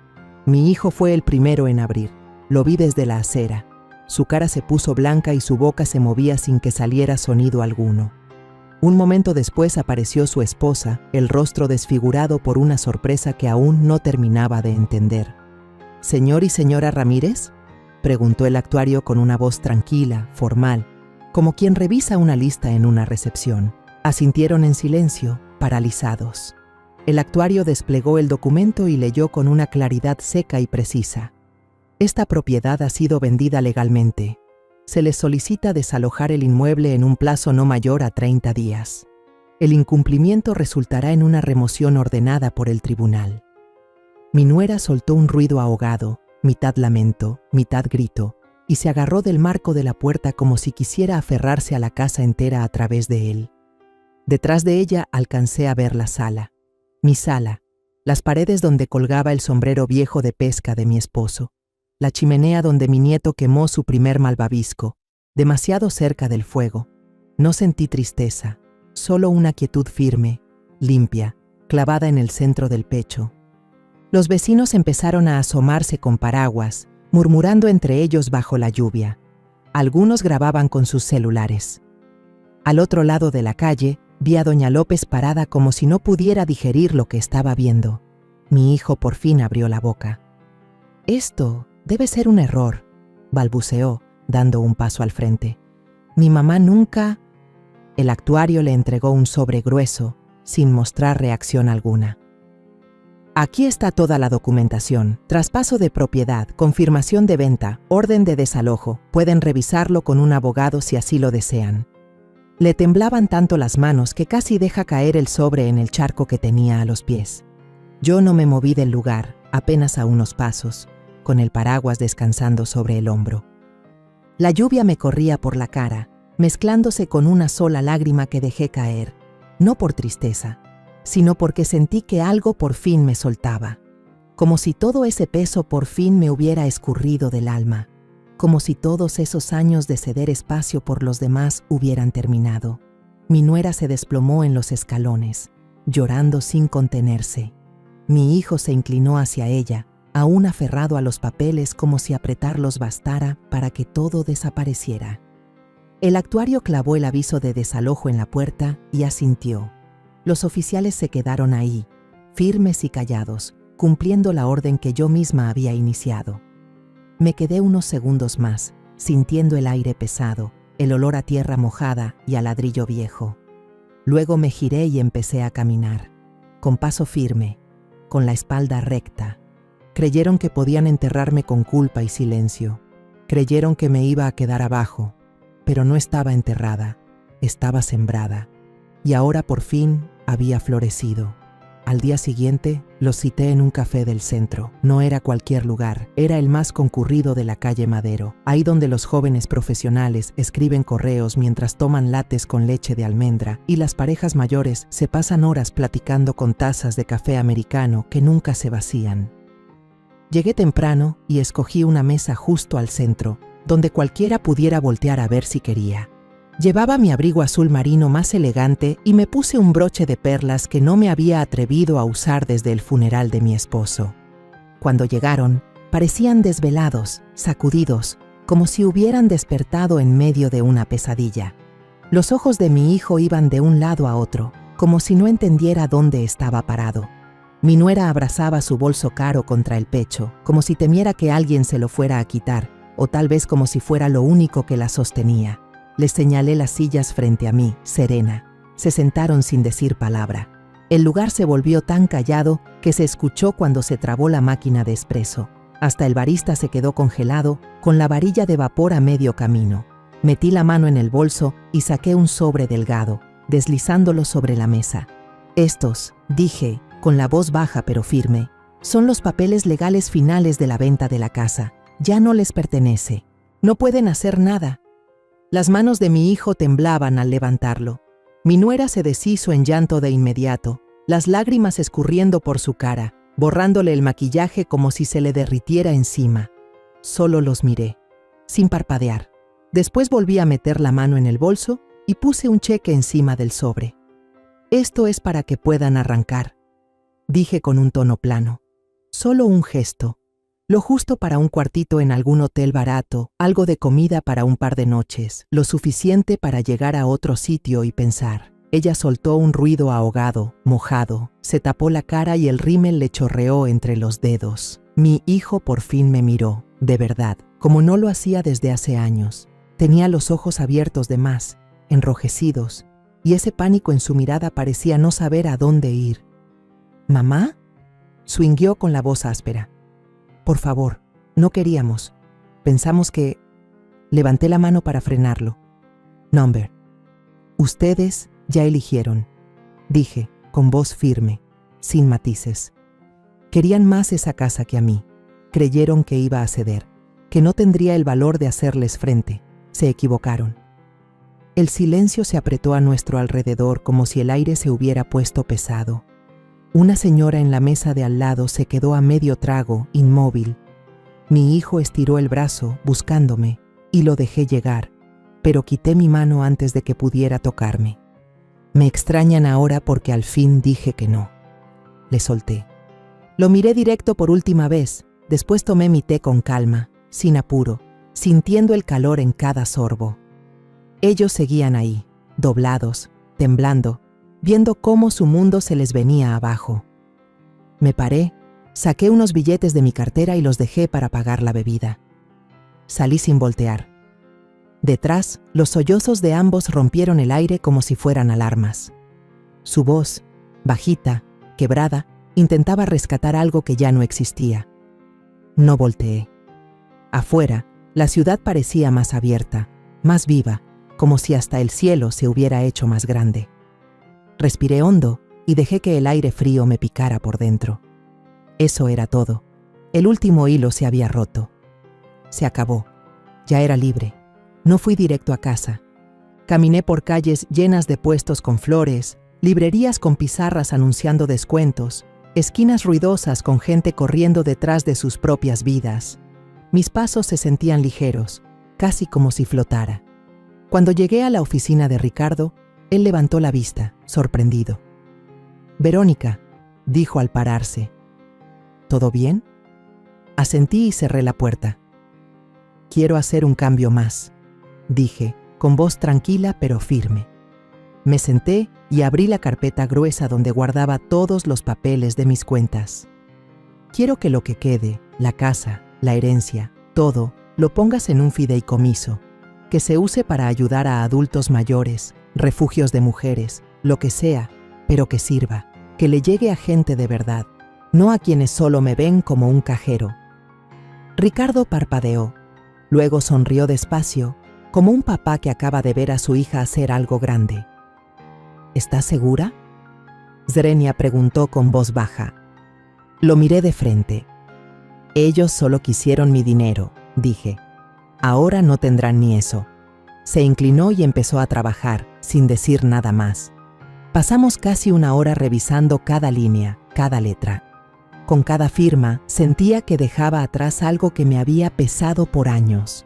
Mi hijo fue el primero en abrir. Lo vi desde la acera. Su cara se puso blanca y su boca se movía sin que saliera sonido alguno. Un momento después apareció su esposa, el rostro desfigurado por una sorpresa que aún no terminaba de entender. ¿Señor y señora Ramírez?, preguntó el actuario con una voz tranquila, formal, como quien revisa una lista en una recepción. Asintieron en silencio, paralizados. El actuario desplegó el documento y leyó con una claridad seca y precisa. Esta propiedad ha sido vendida legalmente. Se les solicita desalojar el inmueble en un plazo no mayor a 30 días. El incumplimiento resultará en una remoción ordenada por el tribunal. Mi nuera soltó un ruido ahogado, mitad lamento, mitad grito, y se agarró del marco de la puerta como si quisiera aferrarse a la casa entera a través de él. Detrás de ella alcancé a ver la sala. Mi sala, las paredes donde colgaba el sombrero viejo de pesca de mi esposo, la chimenea donde mi nieto quemó su primer malvavisco, demasiado cerca del fuego. No sentí tristeza, solo una quietud firme, limpia, clavada en el centro del pecho. Los vecinos empezaron a asomarse con paraguas, murmurando entre ellos bajo la lluvia. Algunos grababan con sus celulares. Al otro lado de la calle, vi a doña López parada como si no pudiera digerir lo que estaba viendo. Mi hijo por fin abrió la boca. «Esto debe ser un error», balbuceó, dando un paso al frente. «Mi mamá nunca...» El actuario le entregó un sobre grueso, sin mostrar reacción alguna. «Aquí está toda la documentación, traspaso de propiedad, confirmación de venta, orden de desalojo. Pueden revisarlo con un abogado si así lo desean». Le temblaban tanto las manos que casi deja caer el sobre en el charco que tenía a los pies. Yo no me moví del lugar, apenas a unos pasos, con el paraguas descansando sobre el hombro. La lluvia me corría por la cara, mezclándose con una sola lágrima que dejé caer, no por tristeza, sino porque sentí que algo por fin me soltaba, como si todo ese peso por fin me hubiera escurrido del alma, como si todos esos años de ceder espacio por los demás hubieran terminado. Mi nuera se desplomó en los escalones, llorando sin contenerse. Mi hijo se inclinó hacia ella, aún aferrado a los papeles como si apretarlos bastara para que todo desapareciera. El actuario clavó el aviso de desalojo en la puerta y asintió. Los oficiales se quedaron ahí, firmes y callados, cumpliendo la orden que yo misma había iniciado. Me quedé unos segundos más, sintiendo el aire pesado, el olor a tierra mojada y a ladrillo viejo. Luego me giré y empecé a caminar, con paso firme, con la espalda recta. Creyeron que podían enterrarme con culpa y silencio. Creyeron que me iba a quedar abajo, pero no estaba enterrada, estaba sembrada. Y ahora por fin había florecido. Al día siguiente, los cité en un café del centro. No era cualquier lugar, era el más concurrido de la calle Madero, ahí donde los jóvenes profesionales escriben correos mientras toman lates con leche de almendra y las parejas mayores se pasan horas platicando con tazas de café americano que nunca se vacían. Llegué temprano y escogí una mesa justo al centro, donde cualquiera pudiera voltear a ver si quería. Llevaba mi abrigo azul marino más elegante y me puse un broche de perlas que no me había atrevido a usar desde el funeral de mi esposo. Cuando llegaron, parecían desvelados, sacudidos, como si hubieran despertado en medio de una pesadilla. Los ojos de mi hijo iban de un lado a otro, como si no entendiera dónde estaba parado. Mi nuera abrazaba su bolso caro contra el pecho, como si temiera que alguien se lo fuera a quitar, o tal vez como si fuera lo único que la sostenía. Les señalé las sillas frente a mí, serena. Se sentaron sin decir palabra. El lugar se volvió tan callado que se escuchó cuando se trabó la máquina de espresso. Hasta el barista se quedó congelado, con la varilla de vapor a medio camino. Metí la mano en el bolso y saqué un sobre delgado, deslizándolo sobre la mesa. «Estos», dije, con la voz baja pero firme, «son los papeles legales finales de la venta de la casa. Ya no les pertenece. No pueden hacer nada». Las manos de mi hijo temblaban al levantarlo. Mi nuera se deshizo en llanto de inmediato, las lágrimas escurriendo por su cara, borrándole el maquillaje como si se le derritiera encima. Solo los miré, sin parpadear. Después volví a meter la mano en el bolso y puse un cheque encima del sobre. Esto es para que puedan arrancar, dije con un tono plano. Solo un gesto, lo justo para un cuartito en algún hotel barato, algo de comida para un par de noches, lo suficiente para llegar a otro sitio y pensar. Ella soltó un ruido ahogado, mojado, se tapó la cara y el rímel le chorreó entre los dedos. Mi hijo por fin me miró, de verdad, como no lo hacía desde hace años. Tenía los ojos abiertos de más, enrojecidos, y ese pánico en su mirada parecía no saber a dónde ir. ¿Mamá? Swingueó con la voz áspera. Por favor, no queríamos. Pensamos que... Levanté la mano para frenarlo. Number. Ustedes ya eligieron, dije, con voz firme, sin matices. Querían más esa casa que a mí. Creyeron que iba a ceder, que no tendría el valor de hacerles frente. Se equivocaron. El silencio se apretó a nuestro alrededor como si el aire se hubiera puesto pesado. Una señora en la mesa de al lado se quedó a medio trago, inmóvil. Mi hijo estiró el brazo, buscándome, y lo dejé llegar, pero quité mi mano antes de que pudiera tocarme. Me extrañan ahora porque al fin dije que no. Le solté. Lo miré directo por última vez, después tomé mi té con calma, sin apuro, sintiendo el calor en cada sorbo. Ellos seguían ahí, doblados, temblando, viendo cómo su mundo se les venía abajo. Me paré, saqué unos billetes de mi cartera y los dejé para pagar la bebida. Salí sin voltear. Detrás, los sollozos de ambos rompieron el aire como si fueran alarmas. Su voz, bajita, quebrada, intentaba rescatar algo que ya no existía. No volteé. Afuera, la ciudad parecía más abierta, más viva, como si hasta el cielo se hubiera hecho más grande. Respiré hondo y dejé que el aire frío me picara por dentro. Eso era todo. El último hilo se había roto. Se acabó. Ya era libre. No fui directo a casa. Caminé por calles llenas de puestos con flores, librerías con pizarras anunciando descuentos, esquinas ruidosas con gente corriendo detrás de sus propias vidas. Mis pasos se sentían ligeros, casi como si flotara. Cuando llegué a la oficina de Ricardo, él levantó la vista, sorprendido. «Verónica», dijo al pararse. «¿Todo bien?» Asentí y cerré la puerta. «Quiero hacer un cambio más», dije, con voz tranquila pero firme. Me senté y abrí la carpeta gruesa donde guardaba todos los papeles de mis cuentas. «Quiero que lo que quede, la casa, la herencia, todo, lo pongas en un fideicomiso, que se use para ayudar a adultos mayores, refugios de mujeres, lo que sea, pero que sirva, que le llegue a gente de verdad, no a quienes solo me ven como un cajero». Ricardo parpadeó, luego sonrió despacio, como un papá que acaba de ver a su hija hacer algo grande. «¿Estás segura?», Zrenia preguntó con voz baja. Lo miré de frente. «Ellos solo quisieron mi dinero», dije. «Ahora no tendrán ni eso». Se inclinó y empezó a trabajar, sin decir nada más. Pasamos casi una hora revisando cada línea, cada letra. Con cada firma, sentía que dejaba atrás algo que me había pesado por años.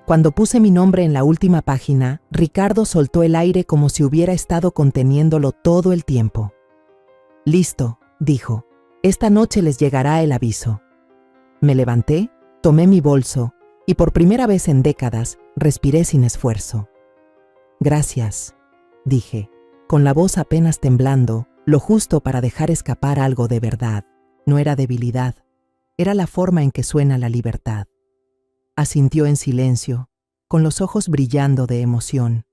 Cuando puse mi nombre en la última página, Ricardo soltó el aire como si hubiera estado conteniéndolo todo el tiempo. «Listo», dijo. «Esta noche les llegará el aviso». Me levanté, tomé mi bolso y por primera vez en décadas respiré sin esfuerzo. «Gracias», dije, con la voz apenas temblando, lo justo para dejar escapar algo de verdad. No era debilidad, era la forma en que suena la libertad. Asintió en silencio, con los ojos brillando de emoción.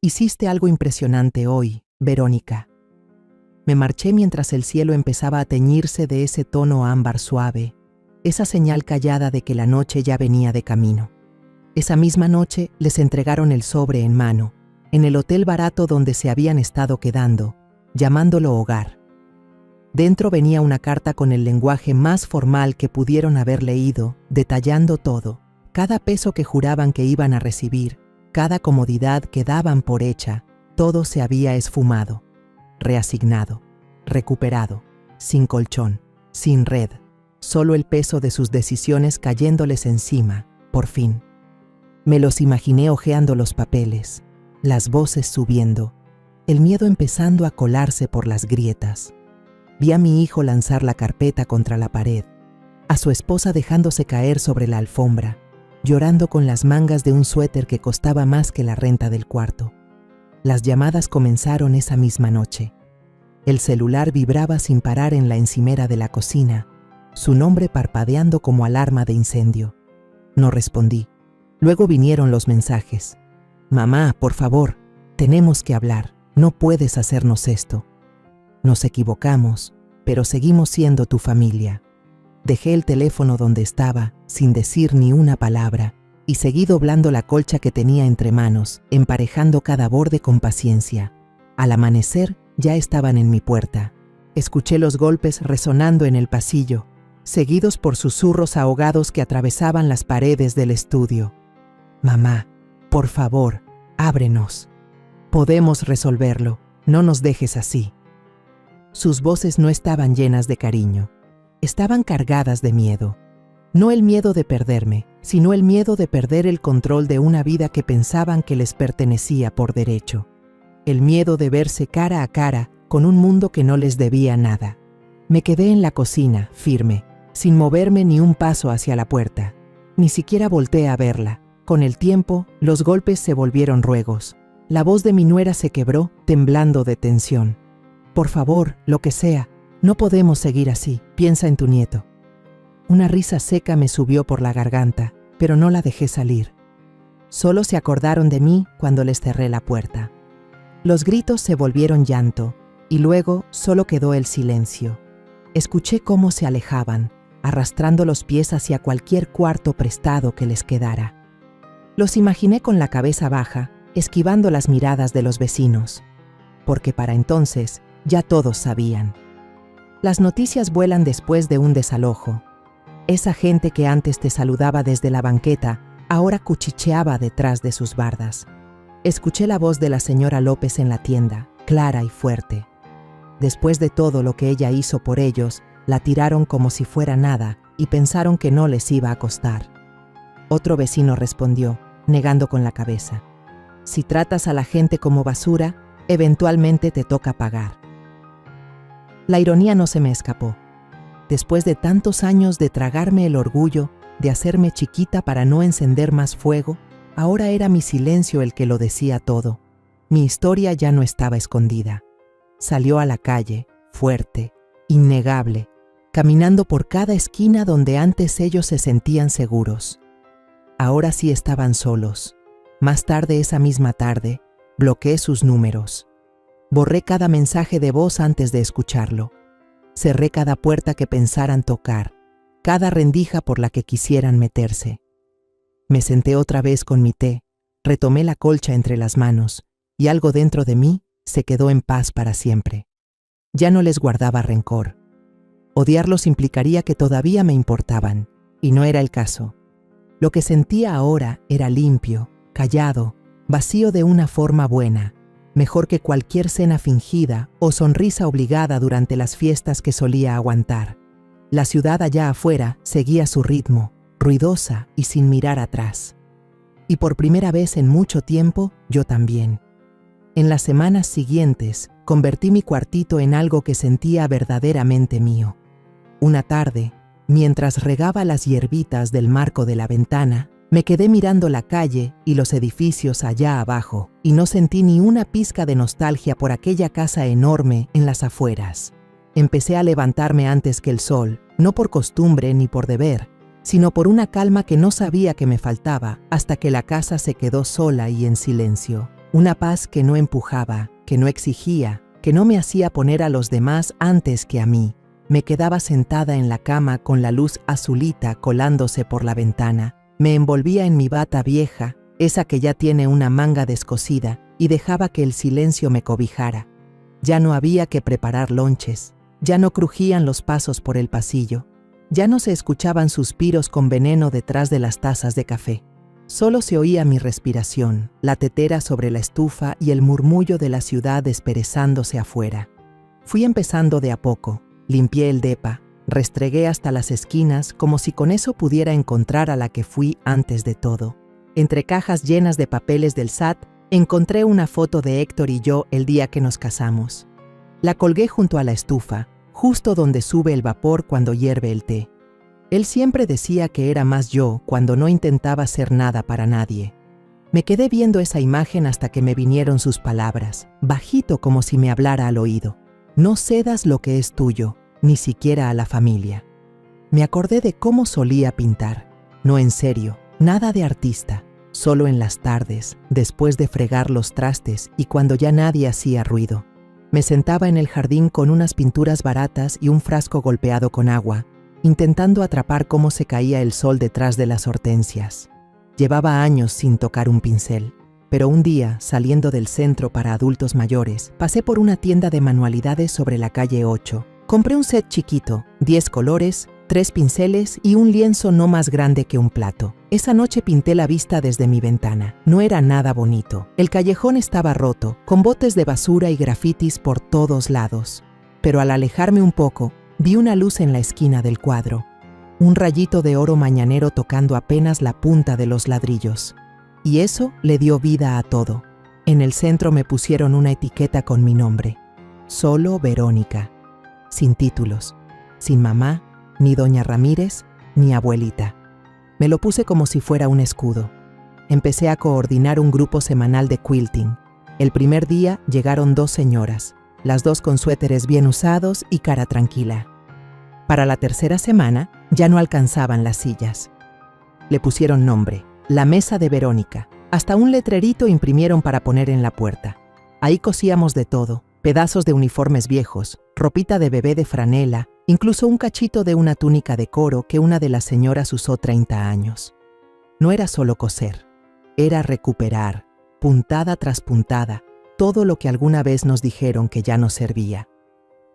«Hiciste algo impresionante hoy, Verónica». Me marché mientras el cielo empezaba a teñirse de ese tono ámbar suave, esa señal callada de que la noche ya venía de camino. Esa misma noche les entregaron el sobre en mano, en el hotel barato donde se habían estado quedando, llamándolo hogar. Dentro venía una carta con el lenguaje más formal que pudieron haber leído, detallando todo, cada peso que juraban que iban a recibir, cada comodidad que daban por hecha, Todo se había esfumado, reasignado, recuperado, sin colchón, sin red, solo el peso de sus decisiones cayéndoles encima, por fin. Me los imaginé hojeando los papeles, las voces subiendo, el miedo empezando a colarse por las grietas. Vi a mi hijo lanzar la carpeta contra la pared, a su esposa dejándose caer sobre la alfombra, llorando con las mangas de un suéter que costaba más que la renta del cuarto. Las llamadas comenzaron esa misma noche. El celular vibraba sin parar en la encimera de la cocina, su nombre parpadeando como alarma de incendio. No respondí. Luego vinieron los mensajes. Mamá, por favor, tenemos que hablar, no puedes hacernos esto. Nos equivocamos, pero seguimos siendo tu familia. Dejé el teléfono donde estaba, sin decir ni una palabra, y seguí doblando la colcha que tenía entre manos, emparejando cada borde con paciencia. Al amanecer, ya estaban en mi puerta. Escuché los golpes resonando en el pasillo, seguidos por susurros ahogados que atravesaban las paredes del estudio. Mamá, por favor, ábrenos. Podemos resolverlo, no nos dejes así. Sus voces no estaban llenas de cariño, estaban cargadas de miedo. No el miedo de perderme, sino el miedo de perder el control de una vida que pensaban que les pertenecía por derecho. El miedo de verse cara a cara con un mundo que no les debía nada. Me quedé en la cocina, firme, sin moverme ni un paso hacia la puerta. Ni siquiera volteé a verla. Con el tiempo, los golpes se volvieron ruegos. La voz de mi nuera se quebró, temblando de tensión. Por favor, lo que sea, no podemos seguir así, piensa en tu nieto. Una risa seca me subió por la garganta, pero no la dejé salir. Solo se acordaron de mí cuando les cerré la puerta. Los gritos se volvieron llanto, y luego solo quedó el silencio. Escuché cómo se alejaban, arrastrando los pies hacia cualquier cuarto prestado que les quedara. Los imaginé con la cabeza baja, esquivando las miradas de los vecinos, porque para entonces ya todos sabían. Las noticias vuelan después de un desalojo. Esa gente que antes te saludaba desde la banqueta, ahora cuchicheaba detrás de sus bardas. Escuché la voz de la señora López en la tienda, clara y fuerte. Después de todo lo que ella hizo por ellos, la tiraron como si fuera nada y pensaron que no les iba a costar. Otro vecino respondió, negando con la cabeza. Si tratas a la gente como basura, eventualmente te toca pagar. La ironía no se me escapó. Después de tantos años de tragarme el orgullo, de hacerme chiquita para no encender más fuego, ahora era mi silencio el que lo decía todo. Mi historia ya no estaba escondida. Salió a la calle, fuerte, innegable, caminando por cada esquina donde antes ellos se sentían seguros. Ahora sí estaban solos. Más tarde esa misma tarde, bloqueé sus números. Borré cada mensaje de voz antes de escucharlo. Cerré cada puerta que pensaran tocar, cada rendija por la que quisieran meterse. Me senté otra vez con mi té, retomé la colcha entre las manos, y algo dentro de mí se quedó en paz para siempre. Ya no les guardaba rencor. Odiarlos implicaría que todavía me importaban, y no era el caso. Lo que sentía ahora era limpio, callado, vacío de una forma buena, mejor que cualquier cena fingida o sonrisa obligada durante las fiestas que solía aguantar. La ciudad allá afuera seguía su ritmo, ruidosa y sin mirar atrás. Y por primera vez en mucho tiempo, yo también. En las semanas siguientes, convertí mi cuartito en algo que sentía verdaderamente mío. Una tarde, mientras regaba las hierbitas del marco de la ventana, me quedé mirando la calle y los edificios allá abajo, y no sentí ni una pizca de nostalgia por aquella casa enorme en las afueras. Empecé a levantarme antes que el sol, no por costumbre ni por deber, sino por una calma que no sabía que me faltaba hasta que la casa se quedó sola y en silencio. Una paz que no empujaba, que no exigía, que no me hacía poner a los demás antes que a mí. Me quedaba sentada en la cama con la luz azulita colándose por la ventana. Me envolvía en mi bata vieja, esa que ya tiene una manga descosida, y dejaba que el silencio me cobijara. Ya no había que preparar lonches, ya no crujían los pasos por el pasillo, ya no se escuchaban suspiros con veneno detrás de las tazas de café. Solo se oía mi respiración, la tetera sobre la estufa y el murmullo de la ciudad desperezándose afuera. Fui empezando de a poco, limpié el depa, restregué hasta las esquinas como si con eso pudiera encontrar a la que fui antes de todo. Entre cajas llenas de papeles del SAT, encontré una foto de Héctor y yo el día que nos casamos. La colgué junto a la estufa, justo donde sube el vapor cuando hierve el té. Él siempre decía que era más yo cuando no intentaba ser nada para nadie. Me quedé viendo esa imagen hasta que me vinieron sus palabras, bajito como si me hablara al oído. No cedas lo que es tuyo, ni siquiera a la familia. Me acordé de cómo solía pintar. No en serio, nada de artista, solo en las tardes, después de fregar los trastes y cuando ya nadie hacía ruido. Me sentaba en el jardín con unas pinturas baratas y un frasco golpeado con agua, intentando atrapar cómo se caía el sol detrás de las hortensias. Llevaba años sin tocar un pincel, pero un día, saliendo del centro para adultos mayores, pasé por una tienda de manualidades sobre la calle 8. Compré un set chiquito, 10 colores, 3 pinceles y un lienzo no más grande que un plato. Esa noche pinté la vista desde mi ventana. No era nada bonito. El callejón estaba roto, con botes de basura y grafitis por todos lados. Pero al alejarme un poco, vi una luz en la esquina del cuadro. Un rayito de oro mañanero tocando apenas la punta de los ladrillos. Y eso le dio vida a todo. En el centro me pusieron una etiqueta con mi nombre. Solo Verónica. Sin títulos. Sin mamá, ni doña Ramírez, ni abuelita. Me lo puse como si fuera un escudo. Empecé a coordinar un grupo semanal de quilting. El primer día llegaron 2 señoras, las 2 con suéteres bien usados y cara tranquila. Para la tercera semana ya no alcanzaban las sillas. Le pusieron nombre, la mesa de Verónica. Hasta un letrerito imprimieron para poner en la puerta. Ahí cosíamos de todo, pedazos de uniformes viejos, ropita de bebé de franela, incluso un cachito de una túnica de coro que una de las señoras usó 30 años. No era solo coser, era recuperar, puntada tras puntada, todo lo que alguna vez nos dijeron que ya no servía.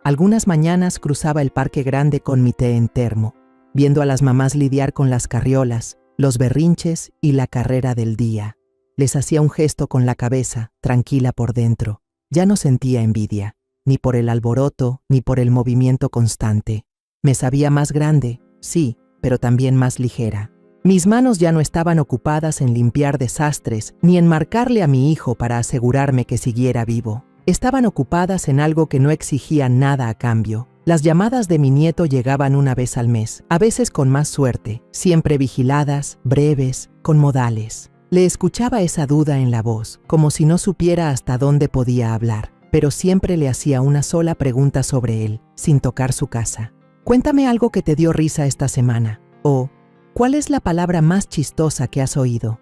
Algunas mañanas cruzaba el parque grande con mi té en termo, viendo a las mamás lidiar con las carriolas, los berrinches y la carrera del día. Les hacía un gesto con la cabeza, tranquila por dentro. Ya no sentía envidia, ni por el alboroto, ni por el movimiento constante. Me sabía más grande, sí, pero también más ligera. Mis manos ya no estaban ocupadas en limpiar desastres, ni en marcarle a mi hijo para asegurarme que siguiera vivo. Estaban ocupadas en algo que no exigía nada a cambio. Las llamadas de mi nieto llegaban una vez al mes, a veces con más suerte, siempre vigiladas, breves, con modales. Le escuchaba esa duda en la voz, como si no supiera hasta dónde podía hablar, pero siempre le hacía una sola pregunta sobre él, sin tocar su casa. Cuéntame algo que te dio risa esta semana, o ¿cuál es la palabra más chistosa que has oído?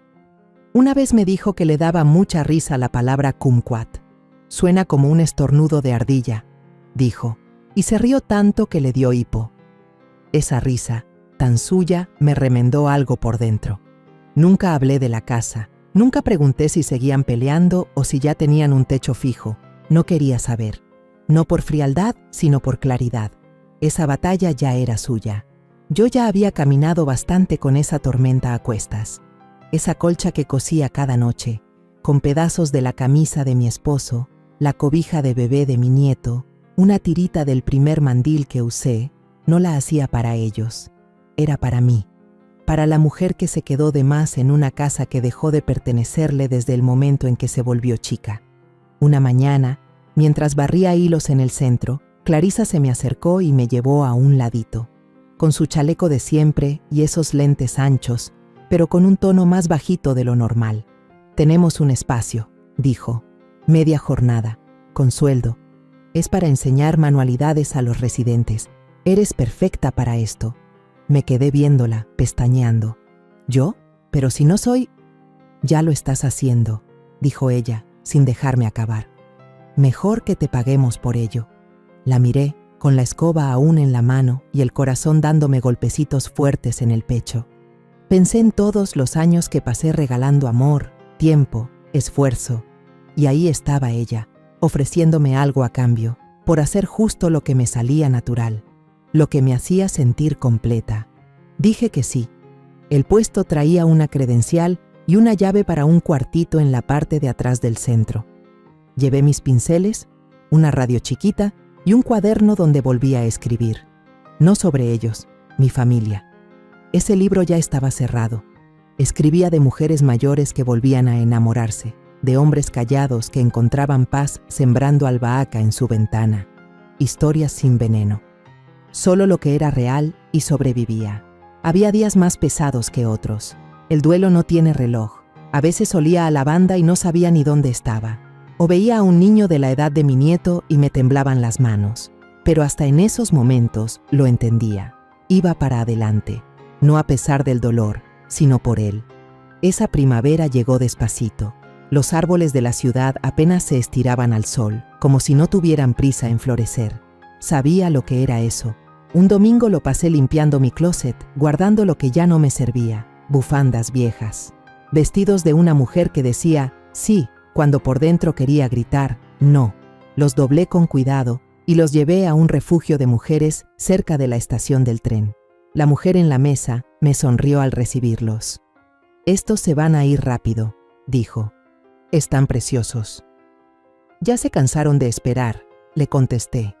Una vez me dijo que le daba mucha risa la palabra kumquat. Suena como un estornudo de ardilla, dijo, y se rió tanto que le dio hipo. Esa risa, tan suya, me remendó algo por dentro. Nunca hablé de la casa, nunca pregunté si seguían peleando o si ya tenían un techo fijo. No quería saber, no por frialdad, sino por claridad. Esa batalla ya era suya. Yo ya había caminado bastante con esa tormenta a cuestas. Esa colcha que cosía cada noche, con pedazos de la camisa de mi esposo, la cobija de bebé de mi nieto, una tirita del primer mandil que usé, no la hacía para ellos. Era para mí, para la mujer que se quedó de más en una casa que dejó de pertenecerle desde el momento en que se volvió chica. Una mañana, mientras barría hilos en el centro, Clarisa se me acercó y me llevó a un ladito. Con su chaleco de siempre y esos lentes anchos, pero con un tono más bajito de lo normal. Tenemos un espacio, dijo. Media jornada, con sueldo. Es para enseñar manualidades a los residentes. Eres perfecta para esto. Me quedé viéndola, pestañeando. ¿Yo? Pero si no soy... Ya lo estás haciendo, dijo ella, sin dejarme acabar. Mejor que te paguemos por ello. La miré, con la escoba aún en la mano y el corazón dándome golpecitos fuertes en el pecho. Pensé en todos los años que pasé regalando amor, tiempo, esfuerzo. Y ahí estaba ella, ofreciéndome algo a cambio, por hacer justo lo que me salía natural, lo que me hacía sentir completa. Dije que sí. El puesto traía una credencial y una llave para un cuartito en la parte de atrás del centro. Llevé mis pinceles, una radio chiquita y un cuaderno donde volví a escribir. No sobre ellos, mi familia. Ese libro ya estaba cerrado. Escribía de mujeres mayores que volvían a enamorarse, de hombres callados que encontraban paz sembrando albahaca en su ventana. Historias sin veneno. Solo lo que era real y sobrevivía. Había días más pesados que otros. El duelo no tiene reloj. A veces olía a lavanda y no sabía ni dónde estaba. O veía a un niño de la edad de mi nieto y me temblaban las manos. Pero hasta en esos momentos lo entendía. Iba para adelante, no a pesar del dolor, sino por él. Esa primavera llegó despacito. Los árboles de la ciudad apenas se estiraban al sol, como si no tuvieran prisa en florecer. Sabía lo que era eso. Un domingo lo pasé limpiando mi closet, guardando lo que ya no me servía, bufandas viejas, vestidos de una mujer que decía sí, cuando por dentro quería gritar no. Los doblé con cuidado y los llevé a un refugio de mujeres cerca de la estación del tren. La mujer en la mesa me sonrió al recibirlos. «Estos se van a ir rápido», dijo. «Están preciosos». «Ya se cansaron de esperar», le contesté.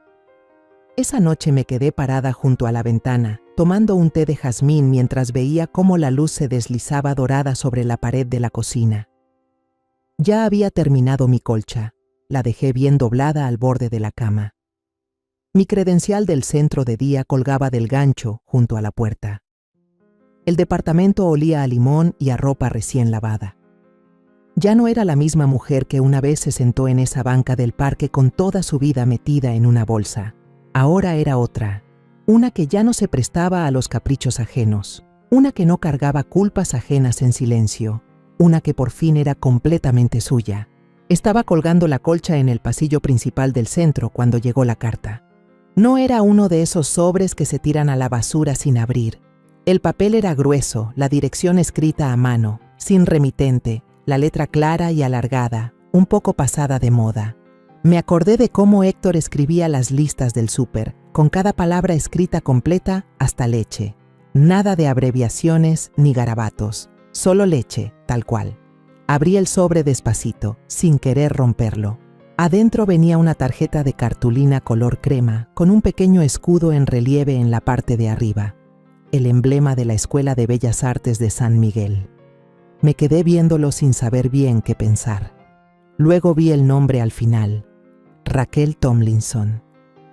Esa noche me quedé parada junto a la ventana, tomando un té de jazmín mientras veía cómo la luz se deslizaba dorada sobre la pared de la cocina. Ya había terminado mi colcha. La dejé bien doblada al borde de la cama. Mi credencial del centro de día colgaba del gancho junto a la puerta. El departamento olía a limón y a ropa recién lavada. Ya no era la misma mujer que una vez se sentó en esa banca del parque con toda su vida metida en una bolsa. Ahora era otra, una que ya no se prestaba a los caprichos ajenos, una que no cargaba culpas ajenas en silencio, una que por fin era completamente suya. Estaba colgando la colcha en el pasillo principal del centro cuando llegó la carta. No era uno de esos sobres que se tiran a la basura sin abrir. El papel era grueso, la dirección escrita a mano, sin remitente, la letra clara y alargada, un poco pasada de moda. Me acordé de cómo Héctor escribía las listas del súper, con cada palabra escrita completa hasta leche. Nada de abreviaciones ni garabatos, solo leche, tal cual. Abrí el sobre despacito, sin querer romperlo. Adentro venía una tarjeta de cartulina color crema, con un pequeño escudo en relieve en la parte de arriba. El emblema de la Escuela de Bellas Artes de San Miguel. Me quedé viéndolo sin saber bien qué pensar. Luego vi el nombre al final. Raquel Tomlinson.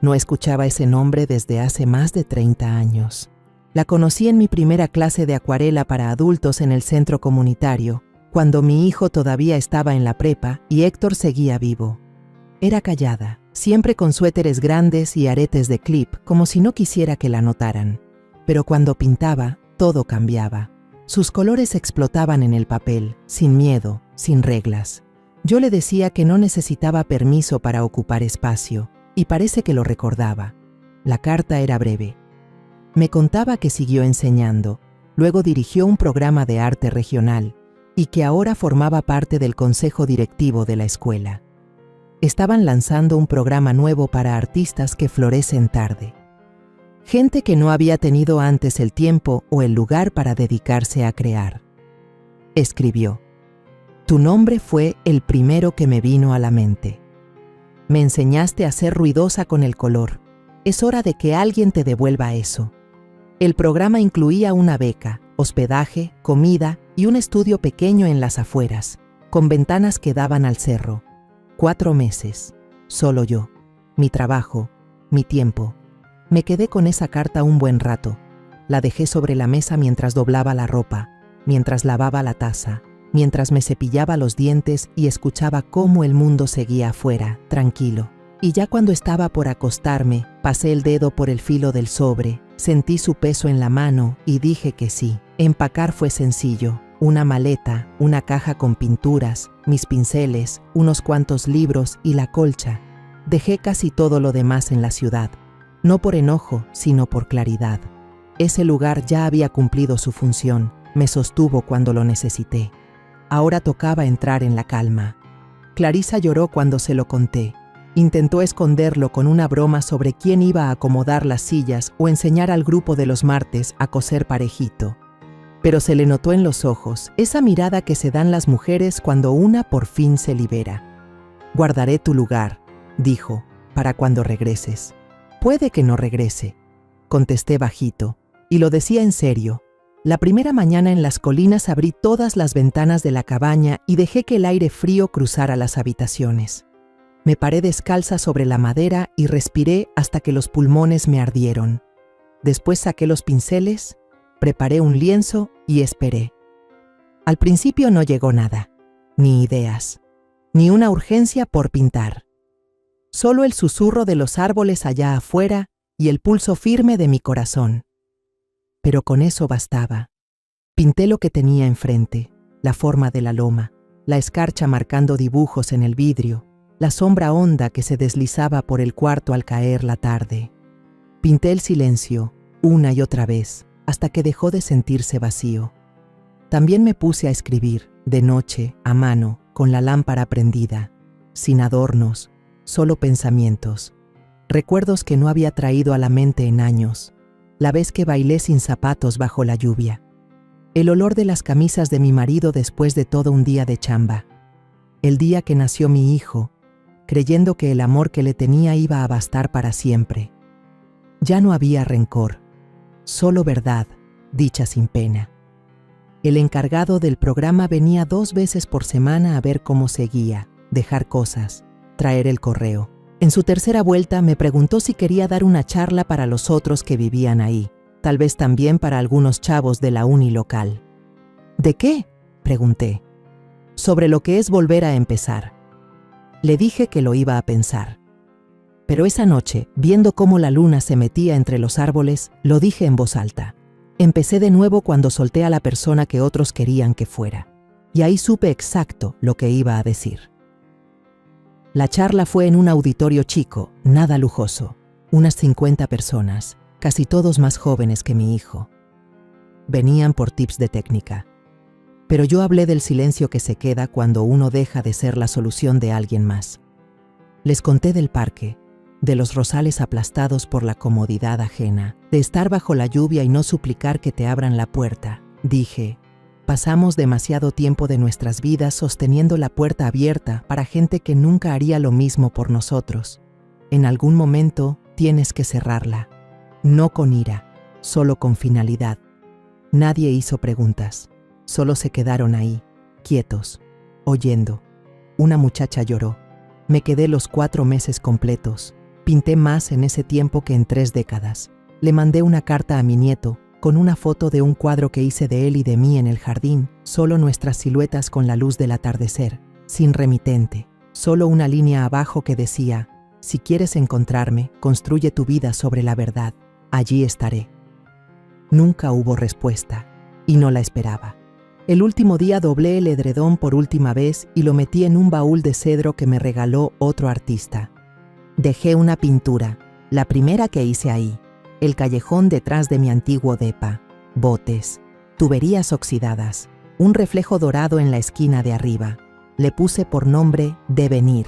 No escuchaba ese nombre desde hace más de 30 años. La conocí en mi primera clase de acuarela para adultos en el centro comunitario, cuando mi hijo todavía estaba en la prepa y Héctor seguía vivo. Era callada, siempre con suéteres grandes y aretes de clip, como si no quisiera que la notaran. Pero cuando pintaba, todo cambiaba. Sus colores explotaban en el papel, sin miedo, sin reglas. Yo le decía que no necesitaba permiso para ocupar espacio, y parece que lo recordaba. La carta era breve. Me contaba que siguió enseñando, luego dirigió un programa de arte regional, y que ahora formaba parte del consejo directivo de la escuela. Estaban lanzando un programa nuevo para artistas que florecen tarde. Gente que no había tenido antes el tiempo o el lugar para dedicarse a crear. Escribió. Tu nombre fue el primero que me vino a la mente. Me enseñaste a ser ruidosa con el color. Es hora de que alguien te devuelva eso. El programa incluía una beca, hospedaje, comida y un estudio pequeño en las afueras, con ventanas que daban al cerro. 4 meses, solo yo, mi trabajo, mi tiempo. Me quedé con esa carta un buen rato. La dejé sobre la mesa mientras doblaba la ropa, mientras lavaba la taza, mientras me cepillaba los dientes y escuchaba cómo el mundo seguía afuera, tranquilo. Y ya cuando estaba por acostarme, pasé el dedo por el filo del sobre, sentí su peso en la mano y dije que sí. Empacar fue sencillo. Una maleta, una caja con pinturas, mis pinceles, unos cuantos libros y la colcha. Dejé casi todo lo demás en la ciudad. No por enojo, sino por claridad. Ese lugar ya había cumplido su función, me sostuvo cuando lo necesité. Ahora tocaba entrar en la calma. Clarisa lloró cuando se lo conté. Intentó esconderlo con una broma sobre quién iba a acomodar las sillas o enseñar al grupo de los martes a coser parejito. pero se le notó en los ojos esa mirada que se dan las mujeres cuando una por fin se libera. «Guardaré tu lugar», dijo, «para cuando regreses». «Puede que no regrese», contesté bajito, y lo decía en serio. La primera mañana en las colinas abrí todas las ventanas de la cabaña y dejé que el aire frío cruzara las habitaciones. Me paré descalza sobre la madera y respiré hasta que los pulmones me ardieron. Después saqué los pinceles, preparé un lienzo y esperé. Al principio no llegó nada, ni ideas, ni una urgencia por pintar. Solo el susurro de los árboles allá afuera y el pulso firme de mi corazón. Pero con eso bastaba. Pinté lo que tenía enfrente, la forma de la loma, la escarcha marcando dibujos en el vidrio, la sombra honda que se deslizaba por el cuarto al caer la tarde. Pinté el silencio, una y otra vez, hasta que dejó de sentirse vacío. También me puse a escribir, de noche, a mano, con la lámpara prendida, sin adornos, solo pensamientos, recuerdos que no había traído a la mente en años, la vez que bailé sin zapatos bajo la lluvia, el olor de las camisas de mi marido después de todo un día de chamba, el día que nació mi hijo, creyendo que el amor que le tenía iba a bastar para siempre. Ya no había rencor, solo verdad, dicha sin pena. El encargado del programa venía 2 veces por semana a ver cómo seguía, dejar cosas, traer el correo. En su tercera vuelta me preguntó si quería dar una charla para los otros que vivían ahí, tal vez también para algunos chavos de la uni local. ¿De qué?, pregunté. Sobre lo que es volver a empezar. Le dije que lo iba a pensar. Pero esa noche, viendo cómo la luna se metía entre los árboles, lo dije en voz alta. Empecé de nuevo cuando solté a la persona que otros querían que fuera. Y ahí supe exacto lo que iba a decir. La charla fue en un auditorio chico, nada lujoso, unas 50 personas, casi todos más jóvenes que mi hijo. Venían por tips de técnica. Pero yo hablé del silencio que se queda cuando uno deja de ser la solución de alguien más. Les conté del parque, de los rosales aplastados por la comodidad ajena, de estar bajo la lluvia y no suplicar que te abran la puerta. Dije, pasamos demasiado tiempo de nuestras vidas sosteniendo la puerta abierta para gente que nunca haría lo mismo por nosotros. En algún momento tienes que cerrarla, no con ira, solo con finalidad. Nadie hizo preguntas, solo se quedaron ahí, quietos, oyendo. Una muchacha lloró. Me quedé los 4 meses completos. Pinté más en ese tiempo que en 3 décadas. Le mandé una carta a mi nieto, con una foto de un cuadro que hice de él y de mí en el jardín, solo nuestras siluetas con la luz del atardecer, sin remitente, solo una línea abajo que decía, si quieres encontrarme, construye tu vida sobre la verdad, allí estaré. Nunca hubo respuesta, y no la esperaba. El último día doblé el edredón por última vez y lo metí en un baúl de cedro que me regaló otro artista. Dejé una pintura, la primera que hice ahí, el callejón detrás de mi antiguo depa, botes, tuberías oxidadas, un reflejo dorado en la esquina de arriba. Le puse por nombre Devenir.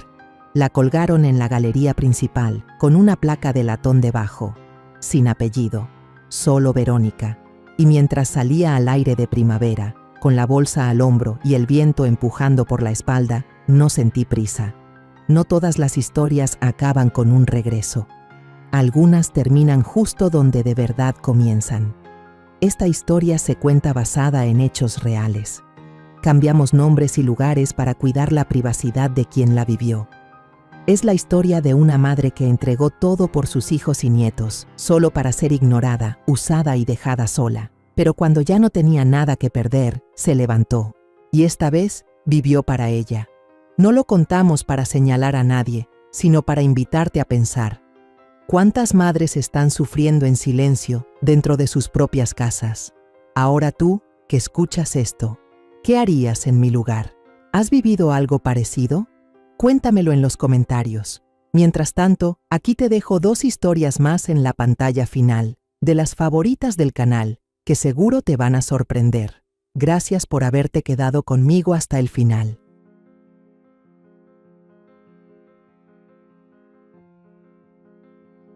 La colgaron en la galería principal, con una placa de latón debajo, sin apellido, solo Verónica. Y mientras salía al aire de primavera, con la bolsa al hombro y el viento empujando por la espalda, no sentí prisa. No todas las historias acaban con un regreso. Algunas terminan justo donde de verdad comienzan. Esta historia se cuenta basada en hechos reales. Cambiamos nombres y lugares para cuidar la privacidad de quien la vivió. Es la historia de una madre que entregó todo por sus hijos y nietos, solo para ser ignorada, usada y dejada sola. Pero cuando ya no tenía nada que perder, se levantó. Y esta vez vivió para ella. No lo contamos para señalar a nadie, sino para invitarte a pensar. ¿Cuántas madres están sufriendo en silencio dentro de sus propias casas? Ahora tú, que escuchas esto, ¿qué harías en mi lugar? ¿Has vivido algo parecido? Cuéntamelo en los comentarios. Mientras tanto, aquí te dejo 2 historias más en la pantalla final, de las favoritas del canal, que seguro te van a sorprender. Gracias por haberte quedado conmigo hasta el final.